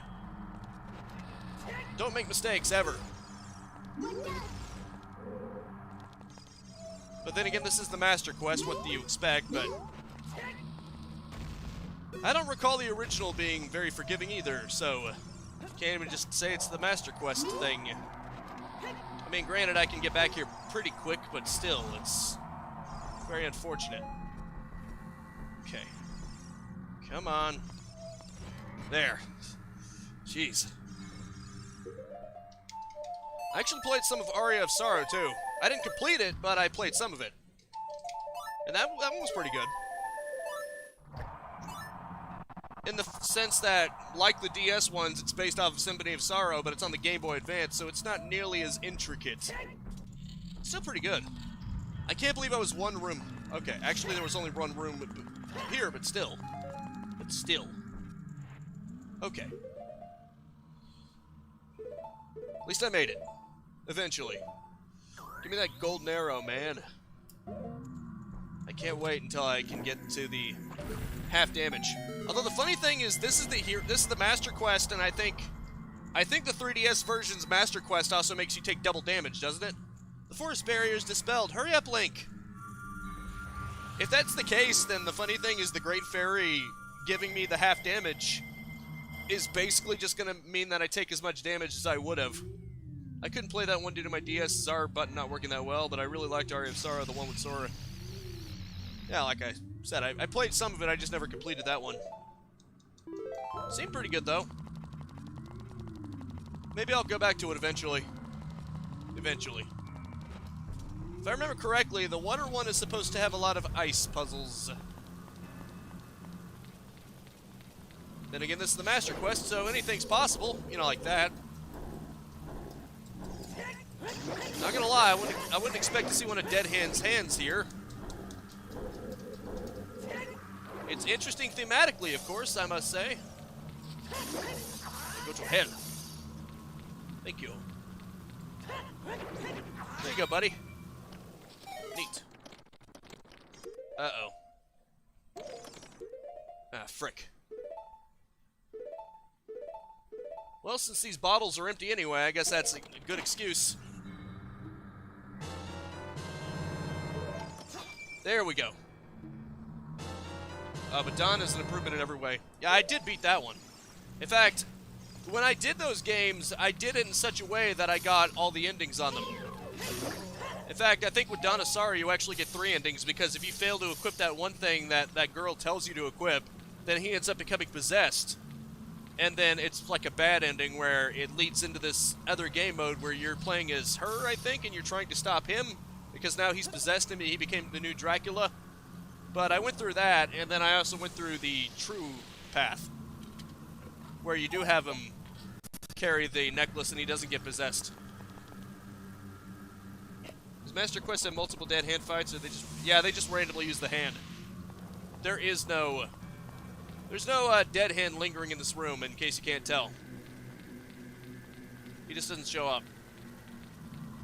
Don't make mistakes, ever. But then again, this is the Master Quest, what do you expect, but I don't recall the original being very forgiving either, so can't even just say it's the Master Quest thing. I mean, granted, I can get back here pretty quick, but still, it's very unfortunate. Okay. Come on. There. Jeez. I actually played some of Aria of Sorrow, too. I didn't complete it, but I played some of it. And that one was pretty good. In the sense that, like the DS ones, it's based off of Symphony of Sorrow, but it's on the Game Boy Advance, so it's not nearly as intricate. It's still pretty good. I can't believe I was one room. Okay, actually there was only one room here, but still. But still. Okay. At least I made it. Eventually. Give me that golden arrow, man. I can't wait until I can get to the half damage. Although the funny thing is, this is the Master Quest, and I think the 3DS version's Master Quest also makes you take double damage, doesn't it? The forest barrier is dispelled. Hurry up, Link! If that's the case, then the funny thing is the Great Fairy giving me the half damage is basically just gonna mean that I take as much damage as I would have. I couldn't play that one due to my DSR button not working that well, but I really liked Aria of Sorrow, the one with Sora. Yeah, like I said, I played some of it, I just never completed that one. Seemed pretty good, though. Maybe I'll go back to it eventually. Eventually. If I remember correctly, the water one is supposed to have a lot of ice puzzles. Then again, this is the Master Quest, so anything's possible. You know, like that. Not gonna lie, I wouldn't expect to see one of Dead Hand's hands here. It's interesting thematically, of course, I must say. Go to hell. Thank you. There you go, buddy. Neat. Uh-oh. Ah, frick. Well, since these bottles are empty anyway, I guess that's a good excuse. There we go. But Dawn is an improvement in every way. Yeah, I did beat that one. In fact, when I did those games, I did it in such a way that I got all the endings on them. In fact, I think with Dawn of Sorrow, you actually get 3 endings, because if you fail to equip that one thing that that girl tells you to equip, then he ends up becoming possessed. And then it's like a bad ending where it leads into this other game mode where you're playing as her, I think, and you're trying to stop him, because now he's possessed him and he became the new Dracula. But I went through that, and then I also went through the true path, where you do have him carry the necklace and he doesn't get possessed. Does Master Quest have multiple dead hand fights, or they just... Yeah, they just randomly use the hand. There is no... There's no dead hand lingering in this room, in case you can't tell. He just doesn't show up.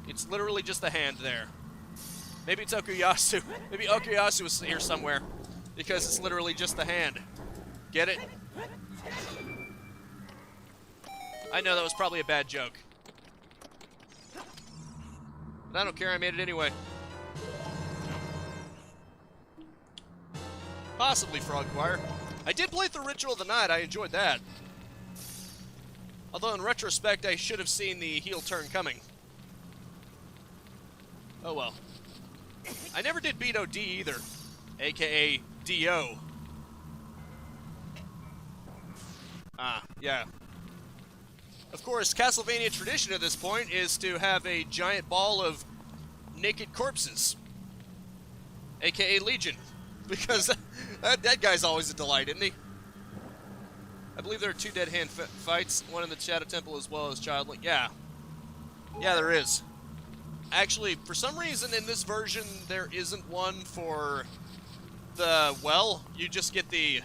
It's literally just the hand there. Maybe it's Okuyasu. Maybe Okuyasu is here somewhere, because it's literally just the hand. Get it? I know that was probably a bad joke. But I don't care, I made it anyway. Possibly Frog Choir. I did play through Ritual of the Night, I enjoyed that. Although in retrospect, I should have seen the heel turn coming. Oh well. I never did beat OD either, aka D.O. Ah, yeah. Of course, Castlevania tradition at this point is to have a giant ball of naked corpses, aka Legion, because that guy's always a delight, isn't he? I believe there are 2 dead hand fights, one in the Shadow Temple as well as Child Link. Yeah. Yeah, there is. Actually, for some reason in this version, there isn't one for the well. You just get the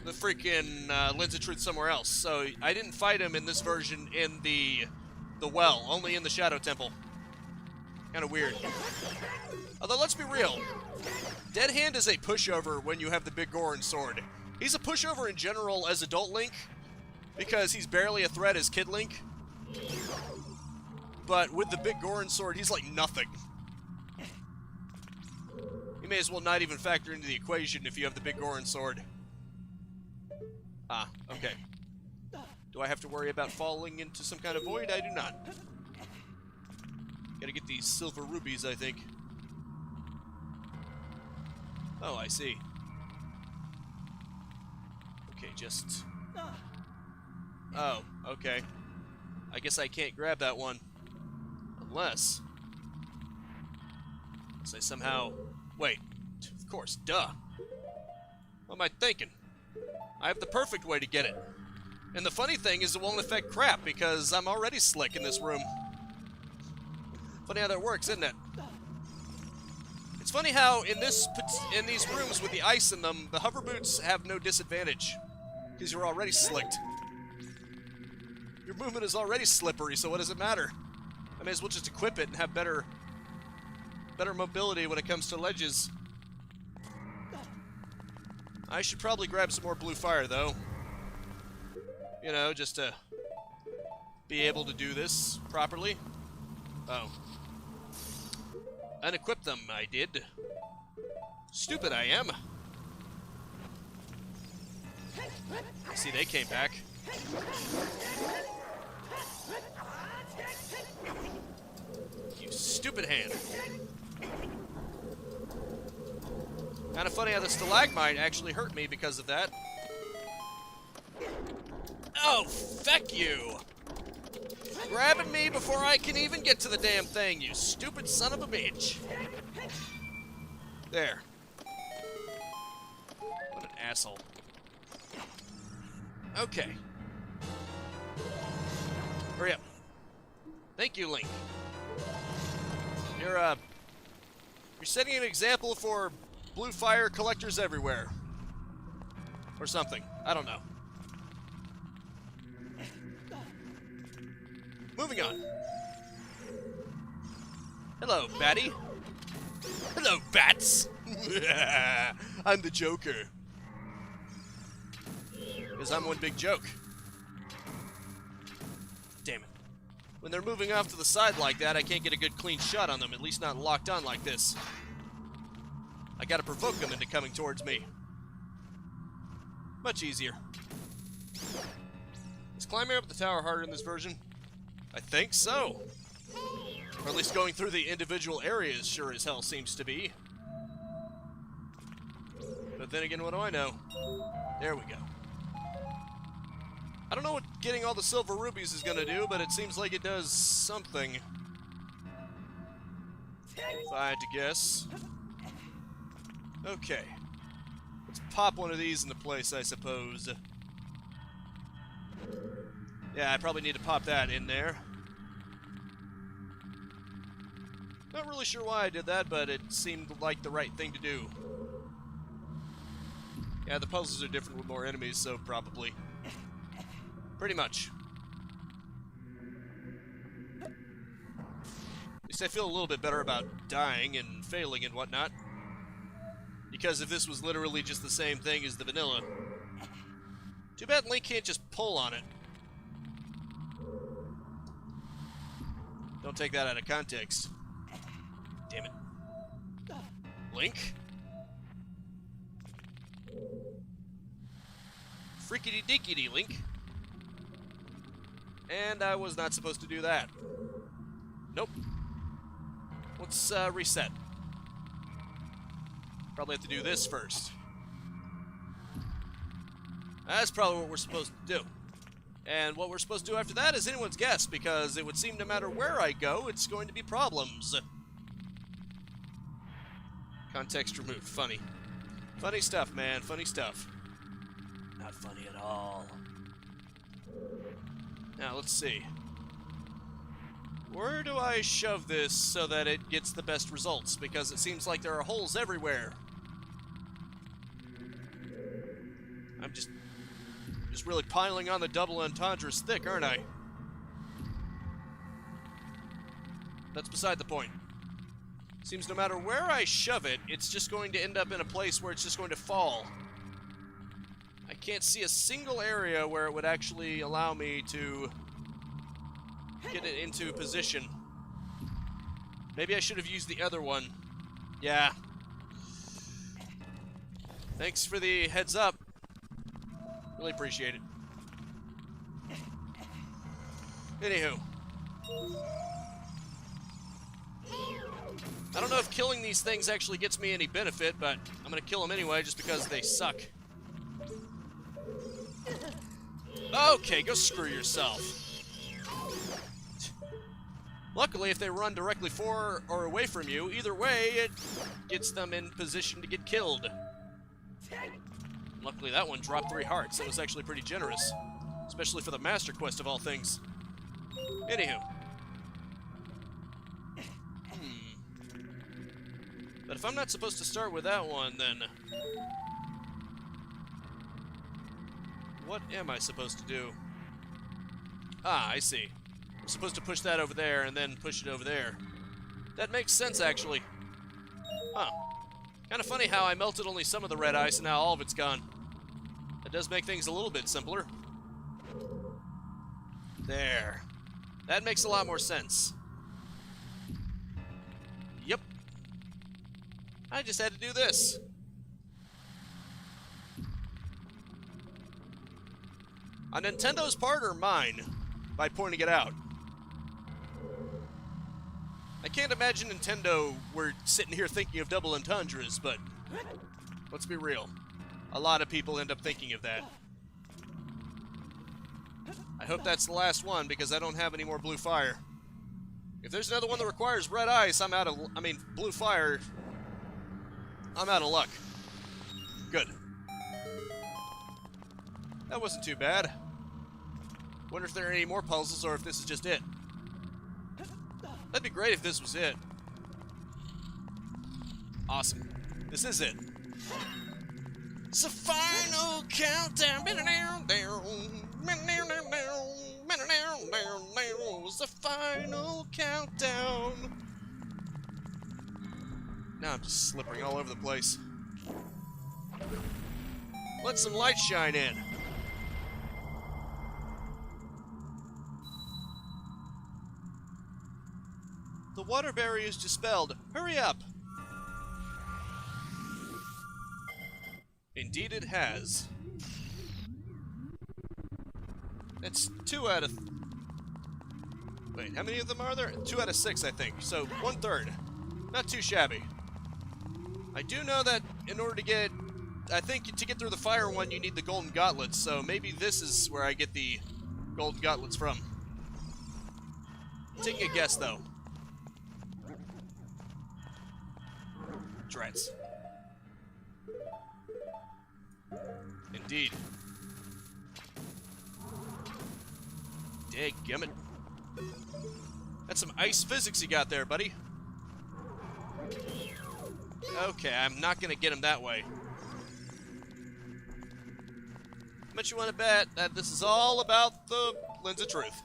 freaking Lens of Truth somewhere else. So I didn't fight him in this version in the well, only in the Shadow Temple. Kind of weird. Although, let's be real. Dead Hand is a pushover when you have the big Goron sword. He's a pushover in general as Adult Link, because he's barely a threat as Kid Link. But with the big Goron sword, he's like nothing. You may as well not even factor into the equation if you have the big Goron sword. Ah, okay. Do I have to worry about falling into some kind of void? I do not. Gotta get these silver rubies, I think. Oh, I see. Okay, just... Oh, okay. I guess I can't grab that one. Unless I somehow... Wait. Of course, duh. What am I thinking? I have the perfect way to get it. And the funny thing is it won't affect crap, because I'm already slick in this room. Funny how that works, isn't it? It's funny how in these rooms with the ice in them, the hover boots have no disadvantage, because you're already slicked. Your movement is already slippery, so what does it matter? I may as well just equip it and have better mobility when it comes to ledges. I should probably grab some more blue fire, though. You know, just to be able to do this properly. Oh. Unequip them, I did. Stupid I am. See, they came back. You stupid hand. Kind of funny how the stalagmite actually hurt me because of that. Oh, feck you! Grabbing me before I can even get to the damn thing, you stupid son of a bitch. There. What an asshole. Okay. Hurry up. Thank you, Link. You're setting an example for blue fire collectors everywhere. Or something. I don't know. Moving on. Hello, Batty. Hello, Bats. I'm the Joker. Because I'm one big joke. Damn it. When they're moving off to the side like that, I can't get a good clean shot on them, at least not locked on like this. I gotta provoke them into coming towards me. Much easier. Is climbing up the tower harder in this version? I think so. Or at least going through the individual areas sure as hell seems to be. But then again, what do I know? There we go. I don't know what getting all the silver rubies is gonna do, but it seems like it does something. If I had to guess. Okay. Let's pop one of these into place, I suppose. Yeah, I probably need to pop that in there. Not really sure why I did that, but it seemed like the right thing to do. Yeah, the puzzles are different with more enemies, so probably. Pretty much. At least I feel a little bit better about dying and failing and whatnot. Because if this was literally just the same thing as the vanilla. Too bad Link can't just pull on it. Don't take that out of context. Damn it. Link? Freakity-deekity, Link. And I was not supposed to do that. Nope. Let's reset. Probably have to do this first. That's probably what we're supposed to do. And what we're supposed to do after that is anyone's guess, because it would seem no matter where I go, it's going to be problems. Context removed. Funny. Funny stuff, man. Funny stuff. Not funny at all. Now, let's see. Where do I shove this so that it gets the best results? Because it seems like there are holes everywhere. I'm just really piling on the double entendres thick, aren't I? That's beside the point. Seems no matter where I shove it, it's just going to end up in a place where it's just going to fall. I can't see a single area where it would actually allow me to get it into position. Maybe I should have used the other one. Yeah. Thanks for the heads up. Really appreciate it. Anywho. I don't know if killing these things actually gets me any benefit, but I'm gonna kill them anyway just because they suck. Okay, go screw yourself. Luckily, if they run directly for or away from you, either way, it gets them in position to get killed. Luckily, that one dropped 3 hearts. That was actually pretty generous. Especially for the Master Quest of all things. Anywho. But if I'm not supposed to start with that one, then... what am I supposed to do? Ah, I see. I'm supposed to push that over there and then push it over there. That makes sense, actually. Huh. Kind of funny how I melted only some of the red ice and now all of it's gone. That does make things a little bit simpler. There. That makes a lot more sense. Yep. I just had to do this. On Nintendo's part or mine, by pointing it out? I can't imagine Nintendo were sitting here thinking of double entendres, but let's be real. A lot of people end up thinking of that. I hope that's the last one, because I don't have any more blue fire. If there's another one that requires red ice, blue fire, I'm out of luck. Good. That wasn't too bad. Wonder if there are any more puzzles, or if this is just it. That'd be great if this was it. Awesome. This is it. It's the final countdown. It's the final countdown. Now I'm just slippering all over the place. Let some light shine in. The water barrier is dispelled. Hurry up! Indeed it has. That's 2 out of... Wait, how many of them are there? 2 out of 6, I think. So, 1/3. Not too shabby. I do know that in order to get... I think to get through the fire one, you need the golden gauntlets, so maybe this is where I get the golden gauntlets from. Taking a guess, though. Drats. Indeed. Dadgummit. That's some ice physics you got there, buddy. Okay, I'm not gonna get him that way. How much you wanna bet that this is all about the lens of truth?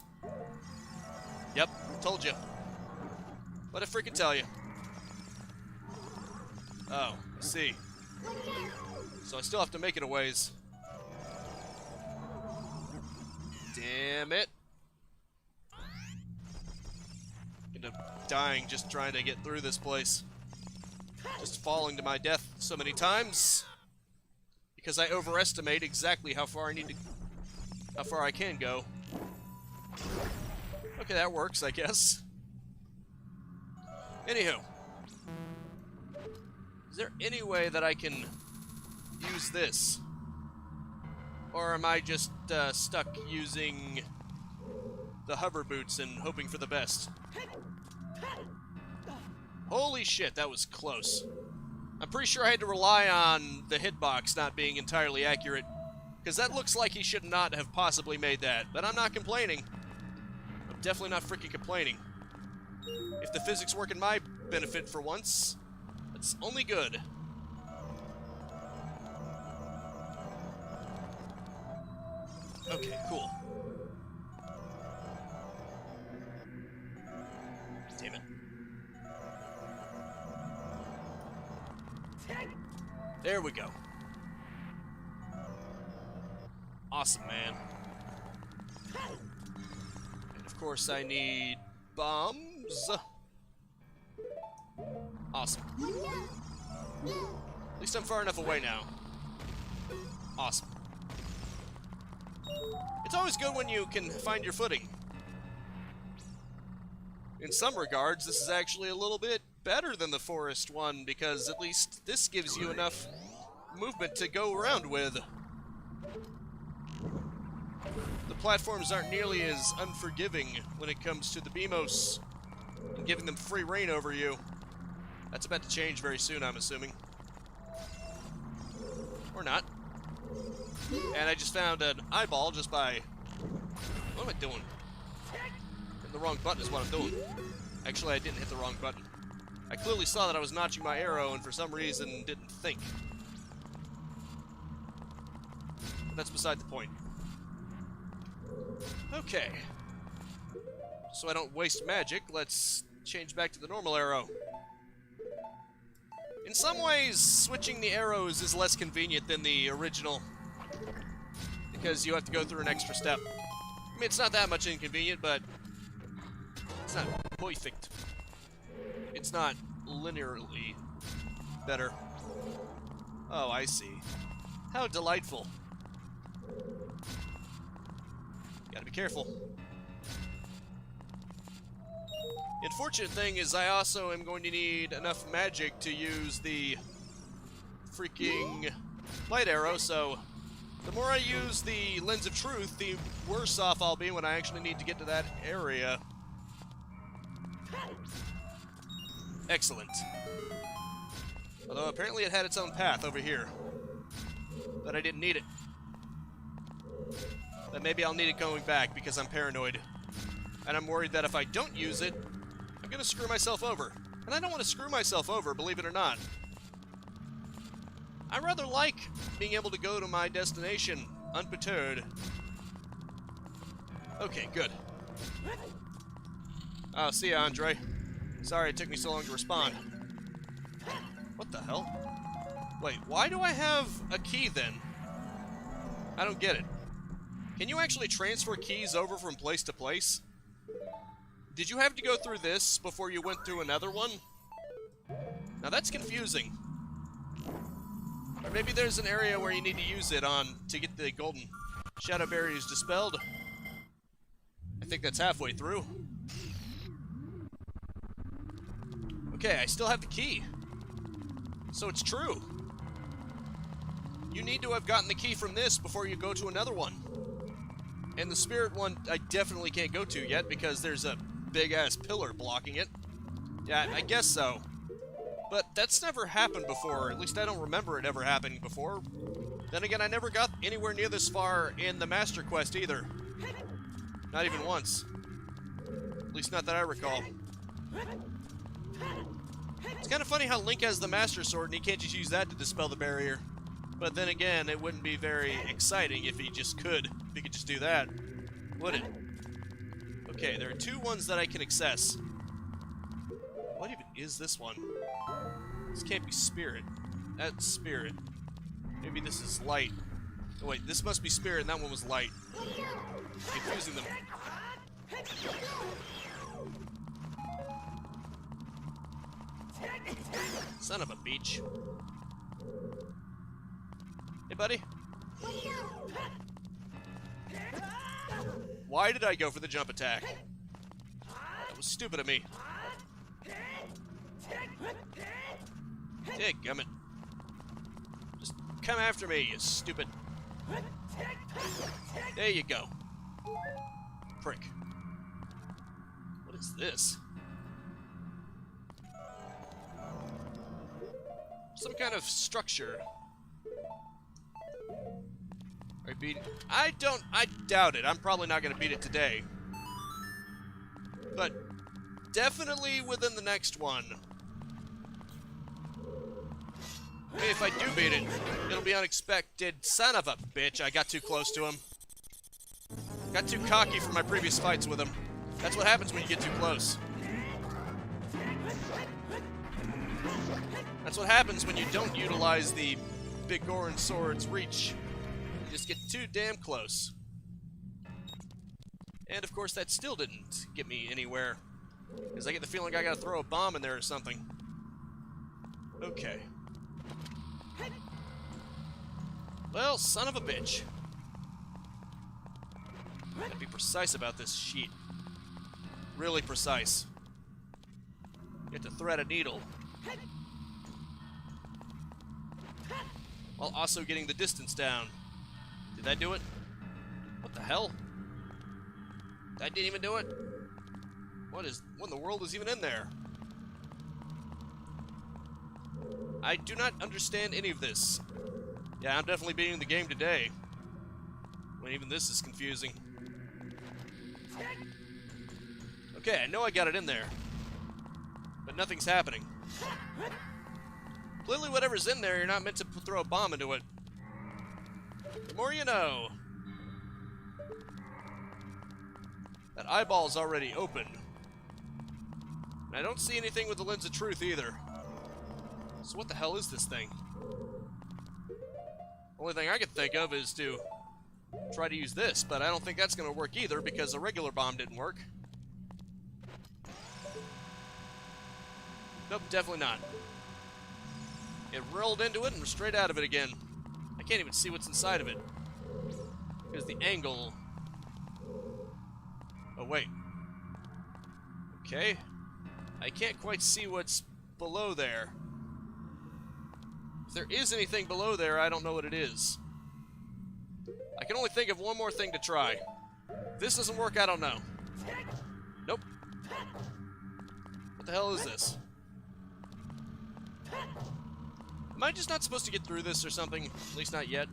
Yep, told you. What'd I freaking tell you? Oh, I see. So I still have to make it a ways. Damn it. End up dying just trying to get through this place. Just falling to my death so many times. Because I overestimate exactly how far I can go. Okay, that works, I guess. Anywho. Is there any way that I can use this? Or am I just stuck using the hover boots and hoping for the best? Holy shit, that was close. I'm pretty sure I had to rely on the hitbox not being entirely accurate, because that looks like he should not have possibly made that, but I'm not complaining. I'm definitely not freaking complaining. If the physics work in my benefit for once, it's only good. Okay, cool. Damn it. There we go. Awesome, man. And of course I need bombs. Awesome. At least I'm far enough away now. Awesome. It's always good when you can find your footing. In some regards, this is actually a little bit better than the forest one, because at least this gives you enough movement to go around with. The platforms aren't nearly as unforgiving when it comes to the BMOS and giving them free reign over you. That's about to change very soon, I'm assuming. Or not. And I just found an eyeball just by... What am I doing? Hitting the wrong button is what I'm doing. Actually, I didn't hit the wrong button. I clearly saw that I was notching my arrow and for some reason didn't think. But that's beside the point. Okay. So I don't waste magic, let's change back to the normal arrow. In some ways, switching the arrows is less convenient than the original, because you have to go through an extra step. I mean, it's not that much inconvenient, but it's not perfect. It's not linearly better. Oh, I see. How delightful. Gotta be careful. The unfortunate thing is I also am going to need enough magic to use the freaking light arrow, so the more I use the Lens of Truth, the worse off I'll be when I actually need to get to that area. Excellent. Although apparently it had its own path over here. But I didn't need it. But maybe I'll need it going back because I'm paranoid. And I'm worried that if I don't use it, I'm gonna screw myself over. And I don't want to screw myself over, believe it or not. I rather like being able to go to my destination unperturbed. Okay, good. Oh, see ya, Andre. Sorry it took me so long to respond. What the hell? Wait, why do I have a key then? I don't get it. Can you actually transfer keys over from place to place? Did you have to go through this before you went through another one? Now that's confusing. Or maybe there's an area where you need to use it on to get the golden shadow barriers dispelled. I think that's halfway through. Okay, I still have the key. So it's true. You need to have gotten the key from this before you go to another one. And the spirit one I definitely can't go to yet because there's a big-ass pillar blocking it. Yeah, I guess so. But that's never happened before, at least I don't remember it ever happening before. Then again, I never got anywhere near this far in the Master Quest either. Not even once. At least not that I recall. It's kind of funny how Link has the Master Sword and he can't just use that to dispel the barrier. But then again, it wouldn't be very exciting if he just could. If he could just do that, would it? Okay, there are two ones that I can access. What even is this one? This can't be spirit. That's spirit. Maybe this is light. Oh wait, this must be spirit and that one was light. Confusing them. Son of a beach. Hey, buddy. Why did I go for the jump attack? That was stupid of me. Dadgummit. Just come after me, you stupid. There you go. Prick. What is this? Some kind of structure. I beat it. I doubt it. I'm probably not going to beat it today. But definitely within the next one. Hey, if I do beat it, it'll be unexpected. Son of a bitch, I got too close to him. Got too cocky from my previous fights with him. That's what happens when you get too close. That's what happens when you don't utilize the Big Goron Sword's reach. You just get too damn close. And of course that still didn't get me anywhere. Because I get the feeling I gotta throw a bomb in there or something. Okay. Well, son of a bitch. Gotta be precise about this sheet. Really precise. You have to thread a needle. While also getting the distance down. Did that do it? What the hell? That didn't even do it? What in the world is even in there? I do not understand any of this. Yeah, I'm definitely beating the game today. When even this is confusing. Okay, I know I got it in there. But nothing's happening. Clearly whatever's in there, you're not meant to throw a bomb into it. The more you know. That eyeball's already open. And I don't see anything with the Lens of Truth either. So what the hell is this thing? Only thing I can think of is to try to use this, but I don't think that's going to work either because a regular bomb didn't work. Nope, definitely not. It rolled into it and straight out of it again. I can't even see what's inside of it. Because the angle... Oh, wait. Okay. I can't quite see what's below there. If there is anything below there, I don't know what it is. I can only think of one more thing to try. If this doesn't work, I don't know. Nope. What the hell is this? Am I just not supposed to get through this or something? At least not yet.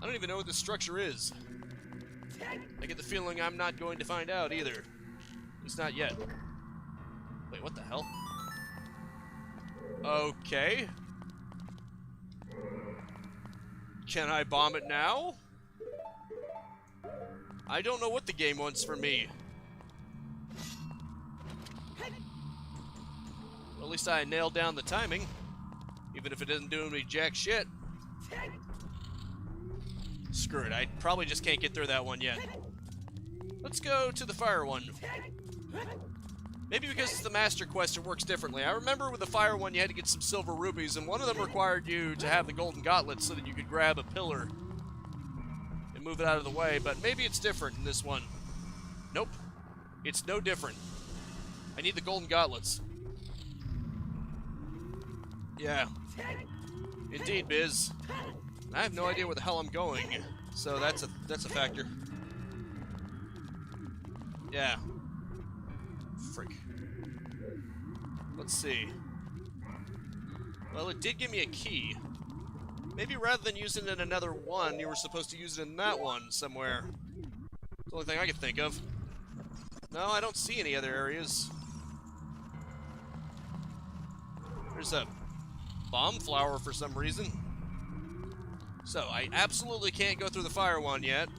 I don't even know what this structure is. I get the feeling I'm not going to find out either. At least not yet. Wait, what the hell? Okay. Can I bomb it now? I don't know what the game wants from me. Well, at least I nailed down the timing. Even if it isn't doing me jack shit. Screw it, I probably just can't get through that one yet. Let's go to the fire one. Maybe because it's the master quest, it works differently. I remember with the fire one, you had to get some silver rubies, and one of them required you to have the golden gauntlet so that you could grab a pillar and move it out of the way, but maybe it's different in this one. Nope. It's no different. I need the golden gauntlets. Yeah. Indeed, Biz. I have no idea where the hell I'm going, so that's a factor. Yeah. Frick. Let's see. Well, it did give me a key. Maybe rather than using it in another one, you were supposed to use it in that one somewhere. It's the only thing I could think of. No, I don't see any other areas. There's a bomb flower for some reason. So, I absolutely can't go through the fire one yet.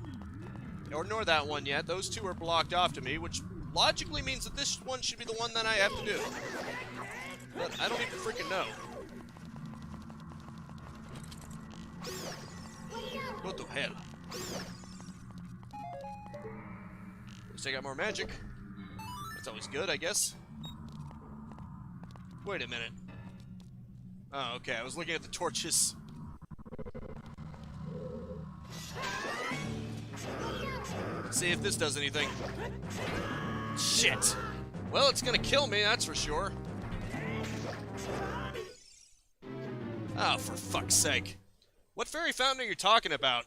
Or nor that one yet. Those two are blocked off to me, which logically means that this one should be the one that I have to do. But I don't even freaking know. What the hell? At least I got more magic. That's always good, I guess. Wait a minute. Oh, okay. I was looking at the torches. Let's see if this does anything. Shit. Well, it's gonna kill me, that's for sure. Oh, for fuck's sake. What fairy fountain are you talking about?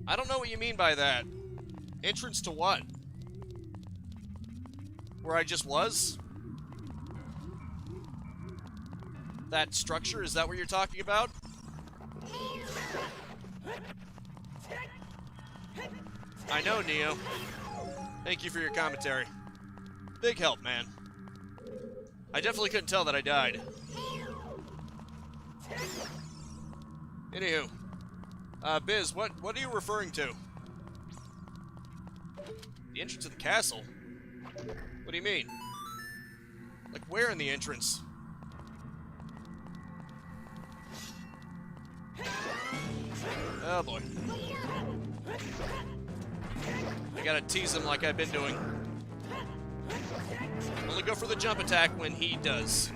I don't know what you mean by that. Entrance to what? Where I just was? That structure, is that what you're talking about? I know, Neo. Thank you for your commentary. Big help, man. I definitely couldn't tell that I died. Anywho. Biz, what are you referring to? The entrance to the castle? What do you mean? Like, where in the entrance? Oh, boy. I gotta tease him like I've been doing. Only go for the jump attack when he does.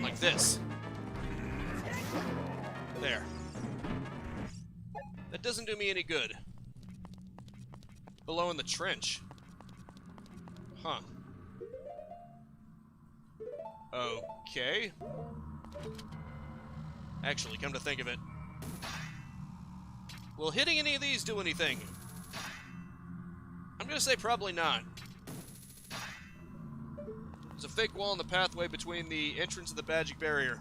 Like this. There. That doesn't do me any good. Below in the trench. Huh. Okay. Actually, come to think of it. Will hitting any of these do anything? I'm gonna say probably not. There's a fake wall in the pathway between the entrance and the magic barrier.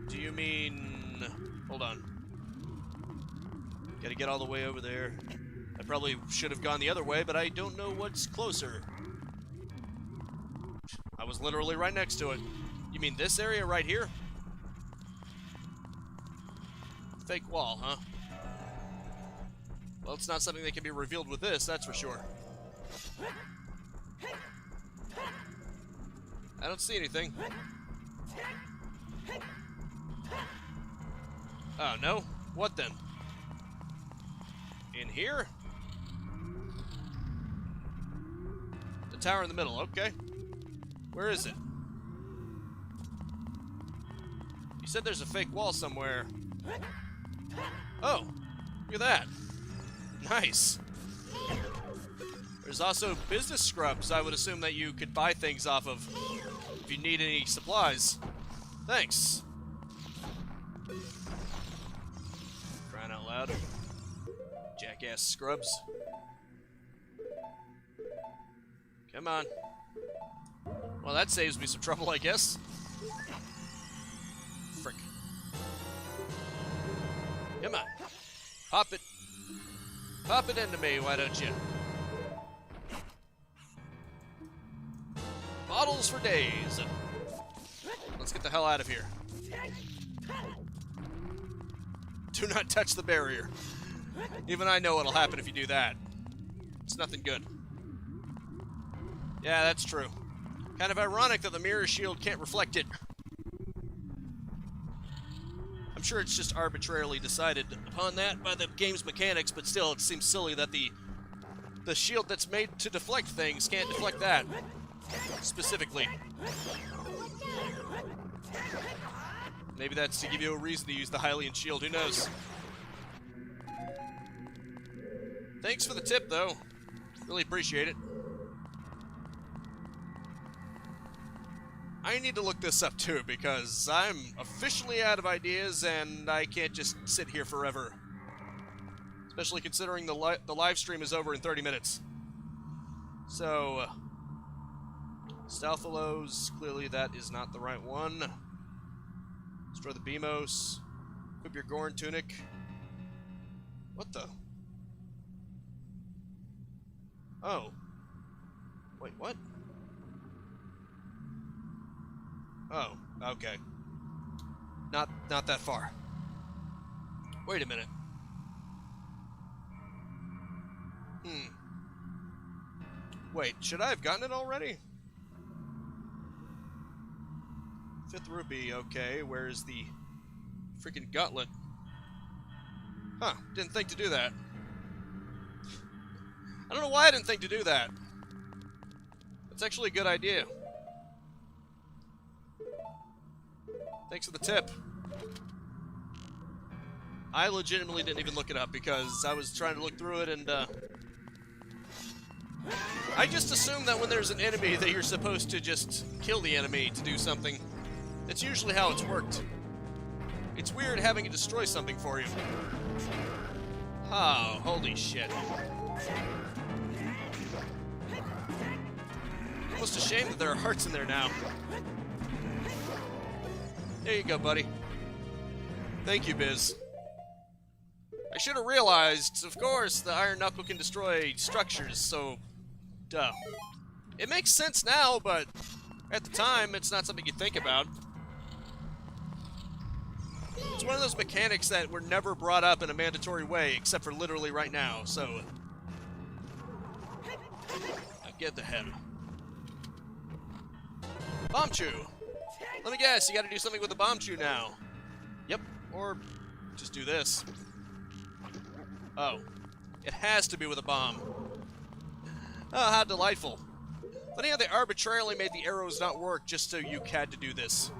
Do you mean... Hold on. Gotta get all the way over there. I probably should have gone the other way, but I don't know what's closer. I was literally right next to it. You mean this area right here? Fake wall, huh? Well, it's not something that can be revealed with this, that's for sure. I don't see anything. Oh, no? What then? In here? The tower in the middle, okay. Where is it? You said there's a fake wall somewhere. Oh, look at that. Nice. There's also business scrubs I would assume that you could buy things off of if you need any supplies. Thanks. Crying out loud. Jackass scrubs. Come on. Well, that saves me some trouble, I guess. Frick. Come on. Pop it. Pop it into me, why don't you? Bottles for days. Let's get the hell out of here. Do not touch the barrier. Even I know what'll happen if you do that. It's nothing good. Yeah, that's true. Kind of ironic that the mirror shield can't reflect it. I'm sure it's just arbitrarily decided upon that by the game's mechanics, but still, it seems silly that the shield that's made to deflect things can't deflect that. Specifically. Maybe that's to give you a reason to use the Hylian shield, who knows? Thanks for the tip, though. Really appreciate it. I need to look this up, too, because I'm officially out of ideas, and I can't just sit here forever. Especially considering the live stream is over in 30 minutes. So, Stalphalos, clearly that is not the right one. Destroy the Beamos. Equip your Gorn tunic. What the? Oh. Wait, what? Oh, okay. Not that far. Wait a minute. Wait, should I have gotten it already? 5th rupee, okay. Where's the freaking gauntlet? Huh, didn't think to do that. I don't know why I didn't think to do that. That's actually a good idea. Thanks for the tip. I legitimately didn't even look it up because I was trying to look through it and, I just assume that when there's an enemy that you're supposed to just kill the enemy to do something. That's usually how it's worked. It's weird having it destroy something for you. Oh, holy shit. Almost ashamed that there are hearts in there now. There you go, buddy. Thank you, Biz. I should have realized, of course, the Iron Knuckle can destroy structures, so... duh. It makes sense now, but at the time, it's not something you think about. It's one of those mechanics that were never brought up in a mandatory way, except for literally right now, so... I get the head. Bomb Chew! Let me guess, you gotta do something with the Bomb Chew now. Yep, or just do this. Oh. It has to be with a bomb. Oh, how delightful. Funny how they arbitrarily made the arrows not work just so you had to do this.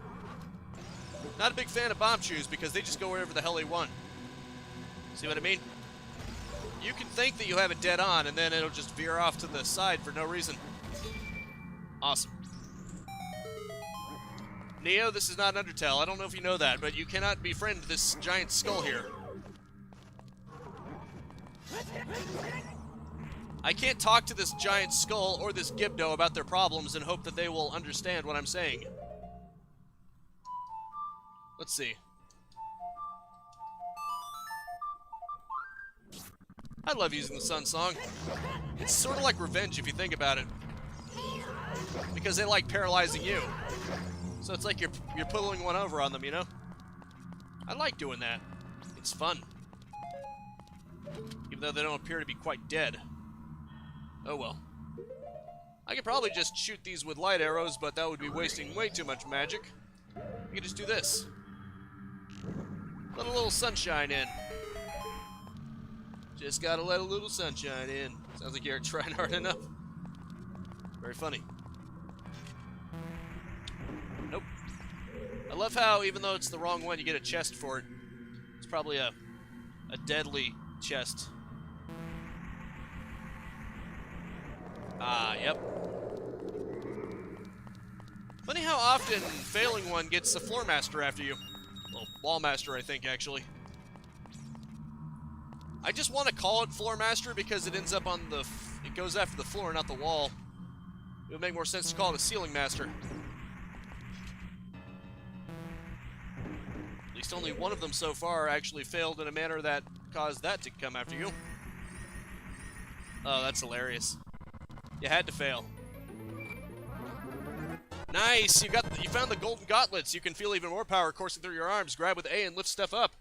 Not a big fan of Bomb Chews because they just go wherever the hell they want. See what I mean? You can think that you have it dead on and then it'll just veer off to the side for no reason. Awesome. Neo, this is not Undertale. I don't know if you know that, but you cannot befriend this giant skull here. I can't talk to this giant skull or this Gibdo about their problems and hope that they will understand what I'm saying. Let's see. I love using the Sun Song. It's sort of like revenge if you think about it. Because they like paralyzing you. So it's like you're pulling one over on them, you know? I like doing that. It's fun. Even though they don't appear to be quite dead. Oh well. I could probably just shoot these with light arrows, but that would be wasting way too much magic. I could just do this. Let a little sunshine in. Just gotta let a little sunshine in. Sounds like you're trying hard enough. Very funny. Nope. I love how, even though it's the wrong one, you get a chest for it. It's probably a deadly chest. Ah, yep. Funny how often failing one gets a floor master after you. Well, wall master, I think, actually. I just want to call it floor master because it ends up on the... it goes after the floor, not the wall. It would make more sense to call it a ceiling master. At least only one of them so far actually failed in a manner that caused that to come after you. Oh, that's hilarious. You had to fail. Nice! You found the golden gauntlets. You can feel even more power coursing through your arms. Grab with A and lift stuff up.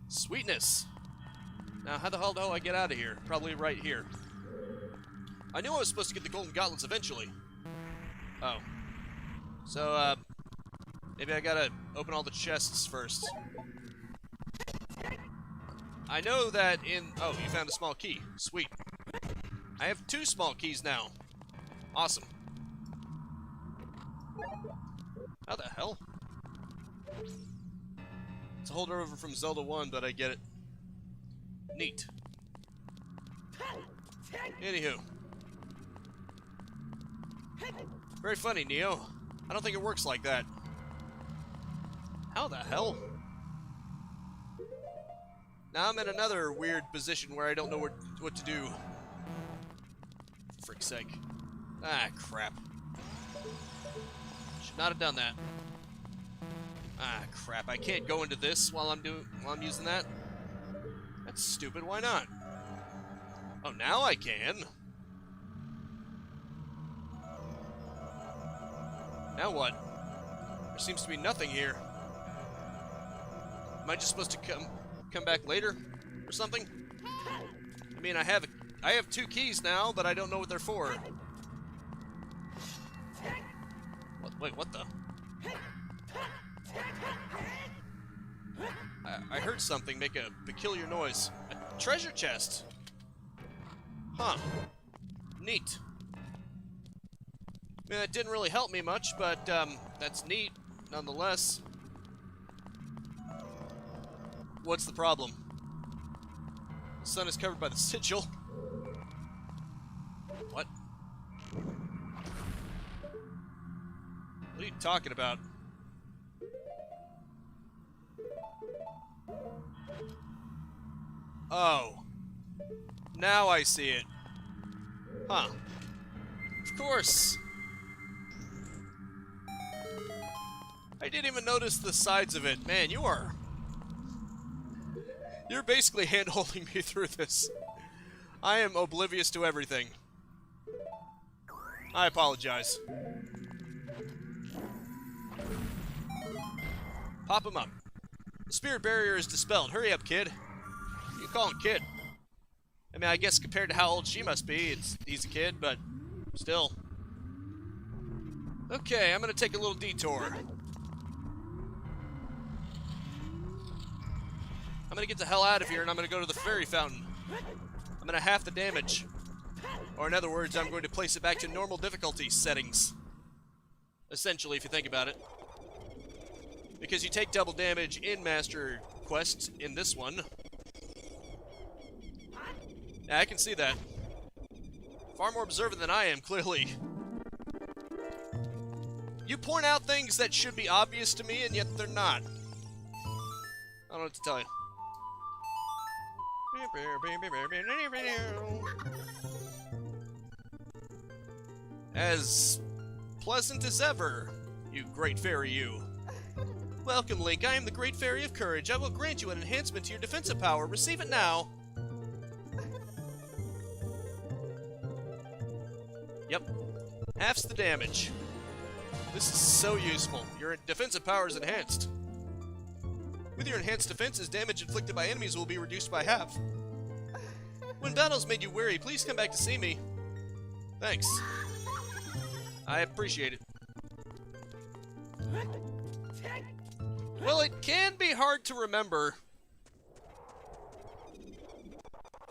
Sweetness. Now, how the hell do I get out of here? Probably right here. I knew I was supposed to get the golden gauntlets eventually. Oh. So, maybe I gotta open all the chests first. I know that in... oh, you found a small key. Sweet. I have 2 small keys now. Awesome. How the hell? It's a holdover from Zelda 1, but I get it. Neat. Anywho. Very funny, Neo. I don't think it works like that. How the hell? Now I'm in another weird position where I don't know what to do. For frick's sake. Ah, crap. Should not have done that. Ah, crap. I can't go into this while I'm using that. That's stupid. Why not? Oh, now I can. Now what? There seems to be nothing here. Am I just supposed to come back later or something? I mean, I have 2 keys now, but I don't know what they're for. Wait, what the? I heard something make a peculiar noise. A treasure chest. Huh. Neat. I mean, that didn't really help me much, but that's neat, nonetheless. What's the problem? The sun is covered by the sigil. What? What are you talking about? Oh. Now I see it. Huh. Of course. I didn't even notice the sides of it. Man, you're basically hand-holding me through this. I am oblivious to everything. I apologize. Pop him up. The spirit barrier is dispelled. Hurry up, kid. You call him kid. I mean, I guess compared to how old she must be, he's a kid, but still. Okay, I'm gonna take a little detour. I'm gonna get the hell out of here and I'm gonna go to the fairy fountain. I'm gonna half the damage. Or in other words, I'm going to place it back to normal difficulty settings. Essentially, if you think about it. Because you take double damage in Master Quest in this one. Yeah, I can see that. Far more observant than I am, clearly. You point out things that should be obvious to me, and yet they're not. I don't know what to tell you. As pleasant as ever, you great fairy, you. Welcome, Link. I am the Great Fairy of Courage. I will grant you an enhancement to your defensive power. Receive it now. Yep. Half's the damage. This is so useful. Your defensive power is enhanced. With your enhanced defenses, damage inflicted by enemies will be reduced by half. When battles made you weary, please come back to see me. Thanks. I appreciate it. Well, it can be hard to remember.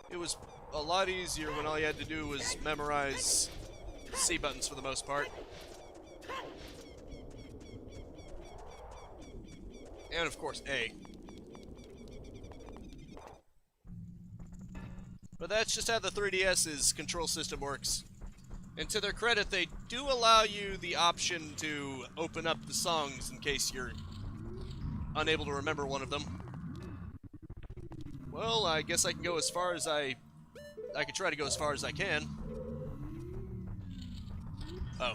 It was a lot easier when all you had to do was memorize C buttons for the most part. And, of course, A. But that's just how the 3DS's control system works. And to their credit, they do allow you the option to open up the songs in case you're unable to remember one of them. Well, I guess I can go as far as I can try to go as far as I can. Oh.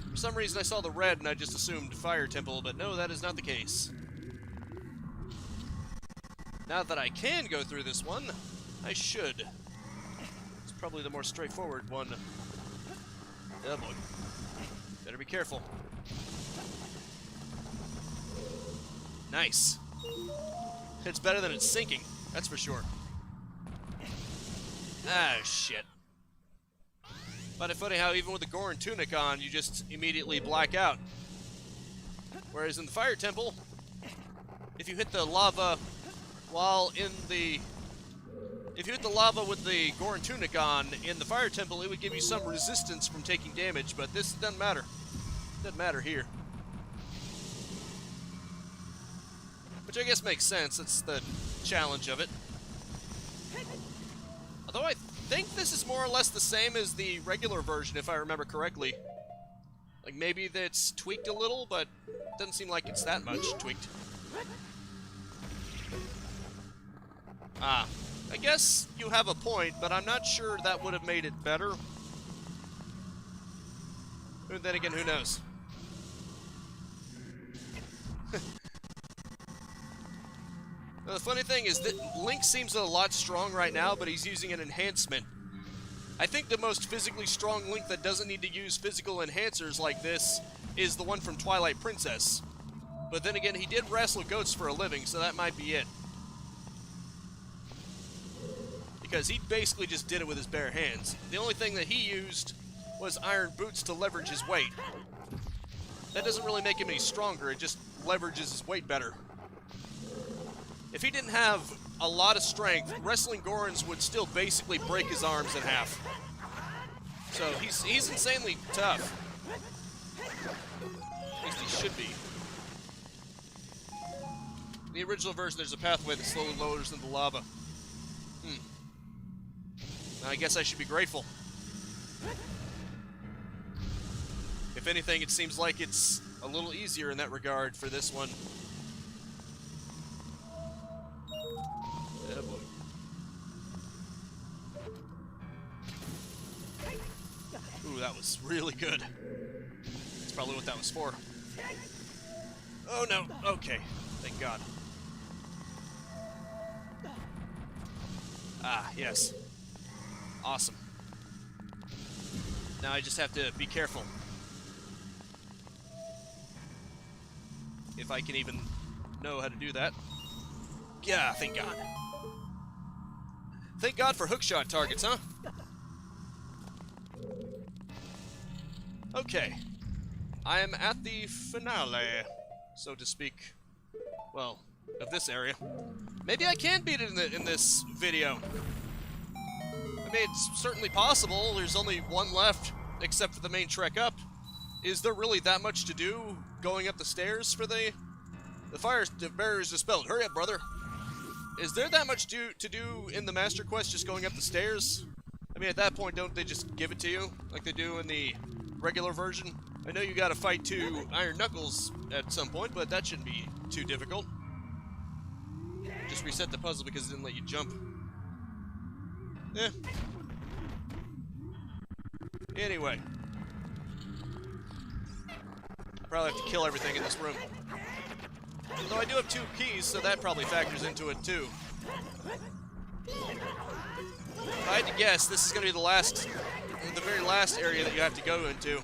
For some reason I saw the red and I just assumed Fire Temple, but no, that is not the case. Now that I can go through this one, I should. It's probably the more straightforward one. Oh boy. Better be careful. Nice. It's better than it's sinking, that's for sure. Ah, shit. But it's funny how even with the Goron tunic on, you just immediately black out. Whereas in the Fire Temple, if you hit the lava while in the... If you hit the lava with the Goron tunic on in the Fire Temple, it would give you some resistance from taking damage, but this doesn't matter. Doesn't matter here. Which I guess makes sense, it's the challenge of it. Although I think this is more or less the same as the regular version, if I remember correctly. Like, maybe that's tweaked a little, but it doesn't seem like it's that much tweaked. Ah. I guess you have a point, but I'm not sure that would have made it better. And then again, who knows? Now, the funny thing is that Link seems a lot strong right now, but he's using an enhancement. I think the most physically strong Link that doesn't need to use physical enhancers like this is the one from Twilight Princess. But then again, he did wrestle goats for a living, so that might be it. Because he basically just did it with his bare hands. The only thing that he used was iron boots to leverage his weight. That doesn't really make him any stronger, it just leverages his weight better. If he didn't have a lot of strength, wrestling Gorons would still basically break his arms in half. So he's insanely tough. At least he should be. In the original version, there's a pathway that slowly lowers into lava. I guess I should be grateful. If anything, it seems like it's a little easier in that regard for this one. Oh boy. Ooh, that was really good. That's probably what that was for. Oh no, okay. Thank God. Ah, yes. Awesome. Now I just have to be careful. If I can even know how to do that. Yeah, thank God. Thank God for hookshot targets, huh? Okay. I am at the finale, so to speak. Well, of this area. Maybe I can beat it in this video. I mean, it's certainly possible. There's only one left, except for the main trek up. Is there really that much to do going up the stairs for the fire barrier's dispelled? Hurry up, brother. Is there that much to do in the Master Quest just going up the stairs? I mean, at that point, don't they just give it to you like they do in the regular version? I know you gotta fight 2 Iron Knuckles at some point, but that shouldn't be too difficult. Just reset the puzzle because it didn't let you jump. Eh. Anyway. I probably have to kill everything in this room. Though I do have 2 keys, so that probably factors into it too. If I had to guess, this is going to be the very last area that you have to go into.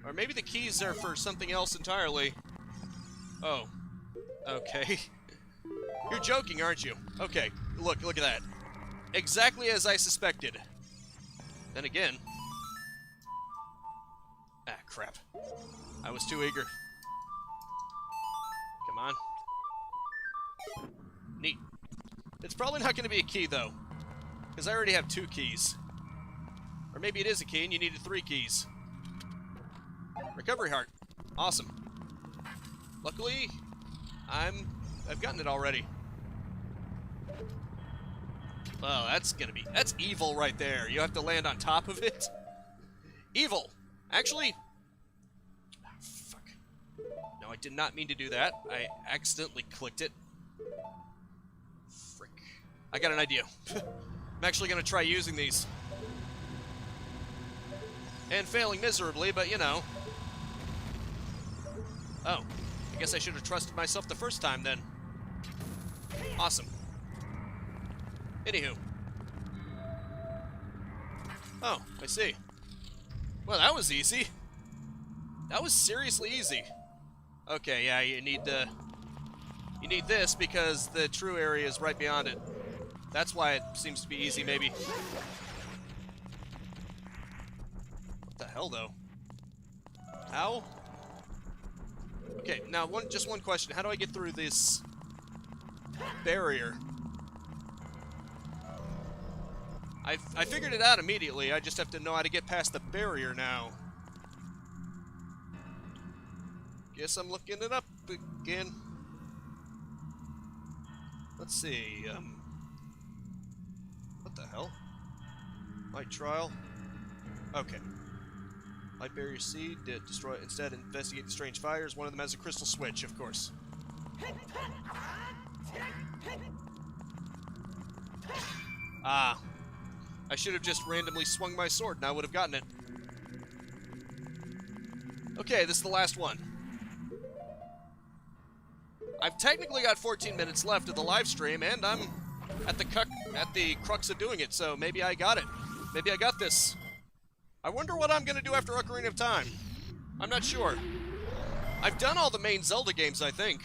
Or maybe the keys are for something else entirely. Oh. Okay. You're joking, aren't you? Okay, look at that. Exactly as I suspected. Then again... Ah, crap. I was too eager. Come on. Neat. It's probably not going to be a key, though. Because I already have 2 keys. Or maybe it is a key and you needed 3 keys. Recovery heart. Awesome. Luckily, I've gotten it already. Oh, that's evil right there. You have to land on top of it. Evil. Actually, fuck. No, I did not mean to do that. I accidentally clicked it. Frick. I got an idea. I'm actually going to try using these. And failing miserably, but you know. Oh. I guess I should have trusted myself the first time then. Awesome. Anywho. Oh, I see. Well, that was easy. That was seriously easy. Okay, yeah, you need this because the true area is right beyond it. That's why it seems to be easy, maybe. What the hell, though? How? Okay, now just one question. How do I get through this barrier? I figured it out immediately. I just have to know how to get past the barrier now. Guess I'm looking it up again. Let's see, what the hell? Light trial? Okay. Light barrier C, destroy it. Instead, investigate the strange fires. One of them has a crystal switch, of course. Ah. I should have just randomly swung my sword and I would have gotten it. Okay, this is the last one. I've technically got 14 minutes left of the live stream, and I'm at the crux of doing it, so maybe I got it. Maybe I got this. I wonder what I'm going to do after Ocarina of Time. I'm not sure. I've done all the main Zelda games, I think.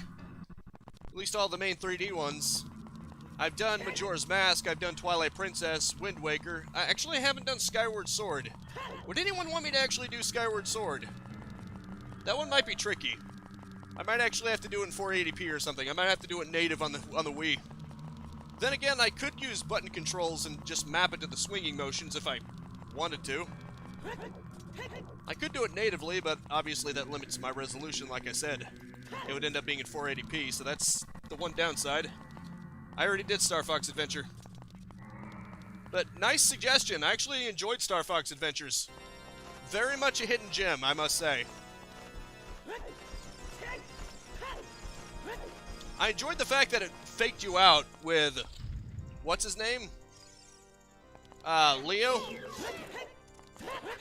At least all the main 3D ones. I've done Majora's Mask, I've done Twilight Princess, Wind Waker. I actually haven't done Skyward Sword. Would anyone want me to actually do Skyward Sword? That one might be tricky. I might actually have to do it in 480p or something. I might have to do it native on the Wii. Then again, I could use button controls and just map it to the swinging motions if I wanted to. I could do it natively, but obviously that limits my resolution, like I said. It would end up being in 480p, so that's the one downside. I already did Star Fox Adventure. But nice suggestion. I actually enjoyed Star Fox Adventures. Very much a hidden gem, I must say. I enjoyed the fact that it faked you out with... What's his name? Leo?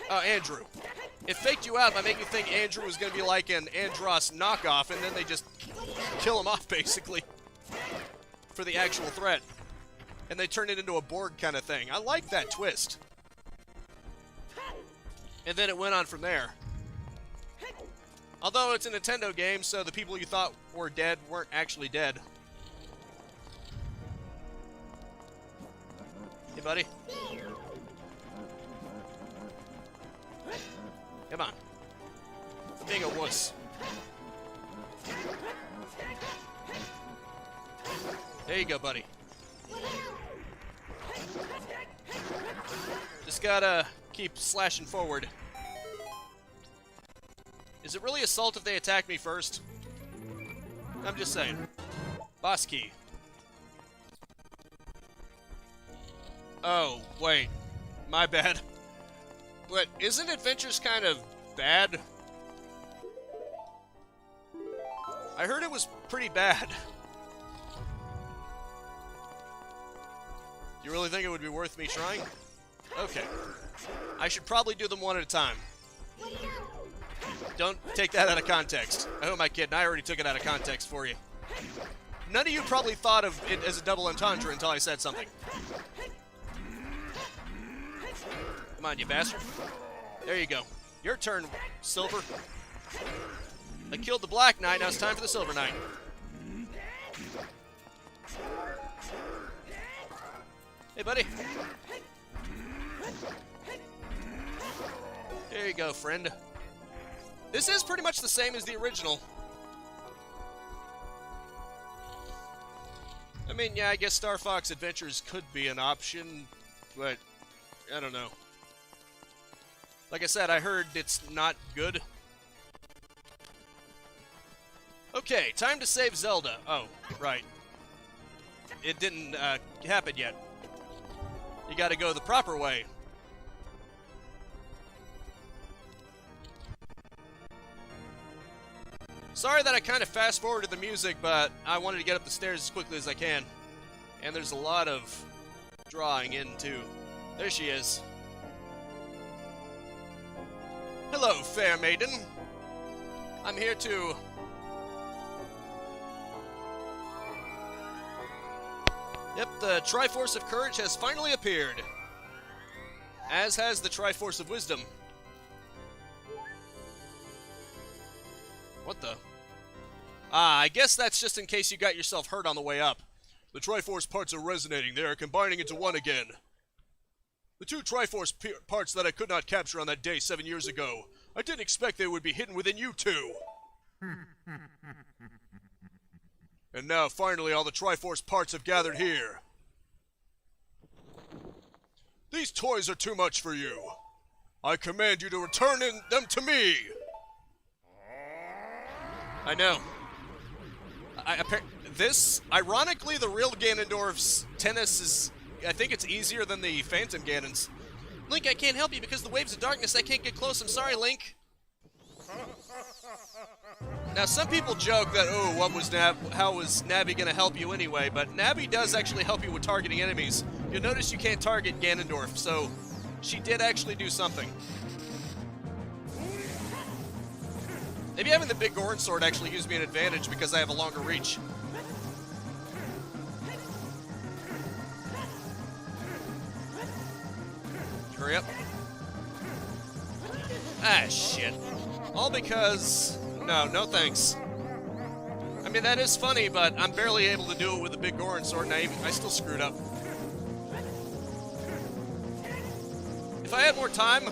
Andrew. It faked you out by making you think Andrew was going to be like an Andros knockoff, and then they just kill him off, basically, for the actual threat. And they turn it into a Borg kind of thing. I like that twist. And then it went on from there. Although it's a Nintendo game, so the people you thought were dead weren't actually dead. Hey, buddy. Come on. I'm being a wuss. There you go, buddy. Just gotta keep slashing forward. Is it really assault if they attack me first? I'm just saying. Boss key. Oh, wait. My bad. But isn't Adventures kind of bad? I heard it was pretty bad. You really think it would be worth me trying? Okay. I should probably do them one at a time. Don't take that out of context. Who am I kidding? I already took it out of context for you. None of you probably thought of it as a double entendre until I said something. Come on, you bastard. There you go. Your turn, Silver. I killed the Black Knight, now it's time for the Silver Knight. Hey, buddy. There you go, friend. This is pretty much the same as the original. I mean, yeah, I guess Star Fox Adventures could be an option, but I don't know. Like I said, I heard it's not good. Okay, time to save Zelda. Oh, right. It didn't happen yet. You gotta go the proper way. Sorry that I kind of fast-forwarded the music, but I wanted to get up the stairs as quickly as I can. And there's a lot of drawing in, too. There she is. Hello, fair maiden. I'm here to... Yep, the Triforce of Courage has finally appeared. As has the Triforce of Wisdom. What the? Ah, I guess that's just in case you got yourself hurt on the way up. The Triforce parts are resonating. They are combining into one again. The two Triforce parts that I could not capture on that day 7 years ago. I didn't expect they would be hidden within you two. And now, finally, all the Triforce parts have gathered here. These toys are too much for you. I command you to return them to me. I know. Ironically, the real Ganondorf's tennis is, I think it's easier than the Phantom Ganon's. Link, I can't help you because the waves of darkness, I can't get close. I'm sorry, Link. Now, some people joke that, oh, how was Navi gonna help you anyway? But Navi does actually help you with targeting enemies. You'll notice you can't target Ganondorf, so she did actually do something. Maybe having the big Goron sword actually gives me an advantage because I have a longer reach. Hurry up. Ah, shit. All because... No thanks. I mean, that is funny, but I'm barely able to do it with the big Goron sword, and I still screwed up. If I had more time,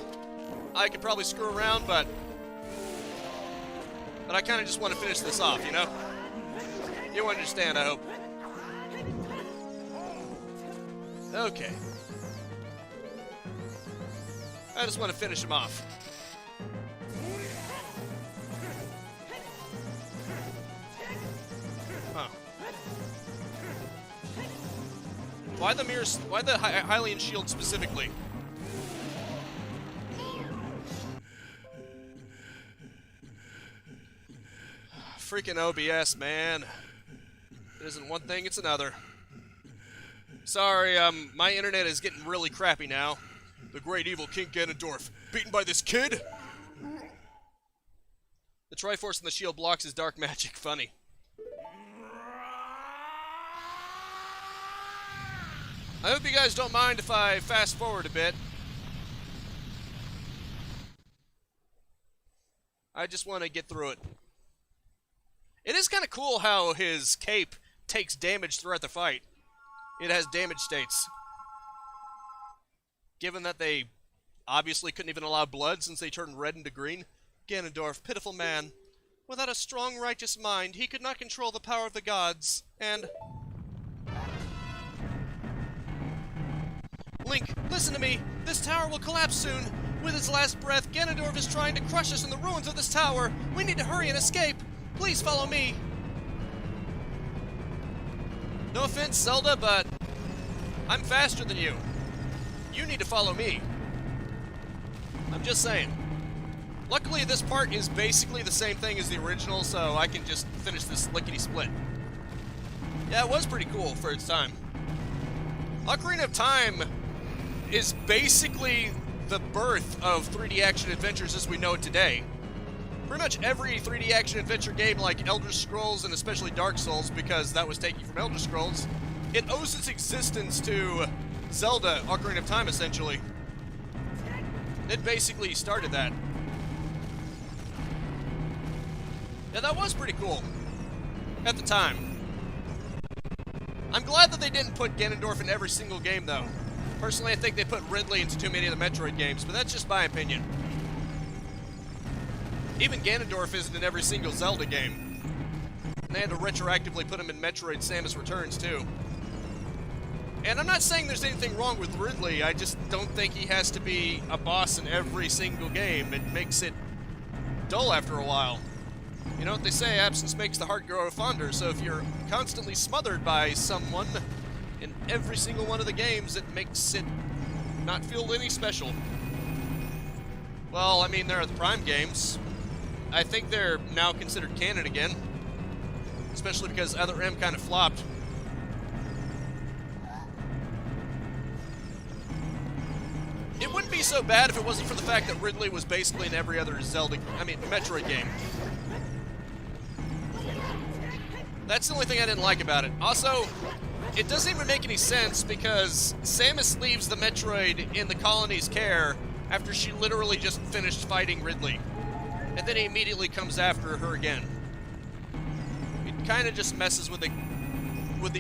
I could probably screw around, but I kind of just want to finish this off, you know? You understand, I hope. Okay. I just want to finish him off. Huh. Why the mirrors? Why the Hylian shield specifically? Freaking OBS, man. It isn't one thing, it's another. Sorry, my internet is getting really crappy now. The great evil King Ganondorf, beaten by this kid? The Triforce and the shield blocks his dark magic. Funny. I hope you guys don't mind if I fast forward a bit. I just want to get through it. It is kind of cool how his cape takes damage throughout the fight. It has damage states. Given that they obviously couldn't even allow blood since they turned red into green. Ganondorf, pitiful man. Without a strong, righteous mind, he could not control the power of the gods, and... Link, listen to me! This tower will collapse soon! With his last breath, Ganondorf is trying to crush us in the ruins of this tower! We need to hurry and escape! Please follow me! No offense, Zelda, but I'm faster than you. You need to follow me. I'm just saying. Luckily, this part is basically the same thing as the original, so I can just finish this lickety-split. Yeah, it was pretty cool for its time. Ocarina of Time is basically the birth of 3D action adventures as we know it today. Pretty much every 3D action adventure game like Elder Scrolls and especially Dark Souls, because that was taken from Elder Scrolls, it owes its existence to Zelda Ocarina of Time, essentially. It basically started that. Yeah, that was pretty cool. At the time. I'm glad that they didn't put Ganondorf in every single game, though. Personally, I think they put Ridley into too many of the Metroid games, but that's just my opinion. Even Ganondorf isn't in every single Zelda game. And they had to retroactively put him in Metroid Samus Returns, too. And I'm not saying there's anything wrong with Ridley, I just don't think he has to be a boss in every single game. It makes it dull after a while. You know what they say, absence makes the heart grow fonder, so if you're constantly smothered by someone in every single one of the games, it makes it not feel any special. Well, I mean, there are the Prime games. I think they're now considered canon again, especially because Other M kind of flopped. It wouldn't be so bad if it wasn't for the fact that Ridley was basically in every other Metroid game. That's the only thing I didn't like about it. Also, it doesn't even make any sense because Samus leaves the Metroid in the colony's care after she literally just finished fighting Ridley. And then he immediately comes after her again. It kind of just messes with the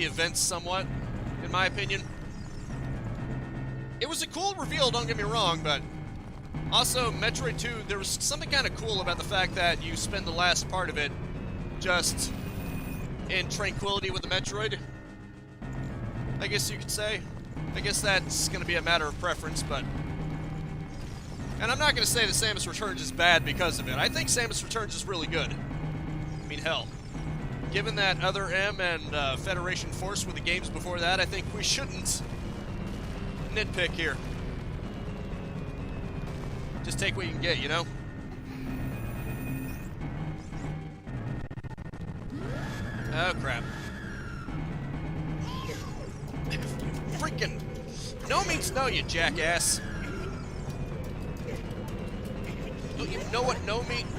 events somewhat, in my opinion. It was a cool reveal, don't get me wrong, but also Metroid 2, there was something kind of cool about the fact that you spend the last part of it just in tranquility with the Metroid, I guess you could say. I guess that's going to be a matter of preference, but... And I'm not going to say that Samus Returns is bad because of it. I think Samus Returns is really good. I mean, hell. Given that Other M and Federation Force were the games before that, I think we shouldn't nitpick here. Just take what you can get, you know? Oh, crap. Freaking... No means no, you jackass. Don't you know what no means?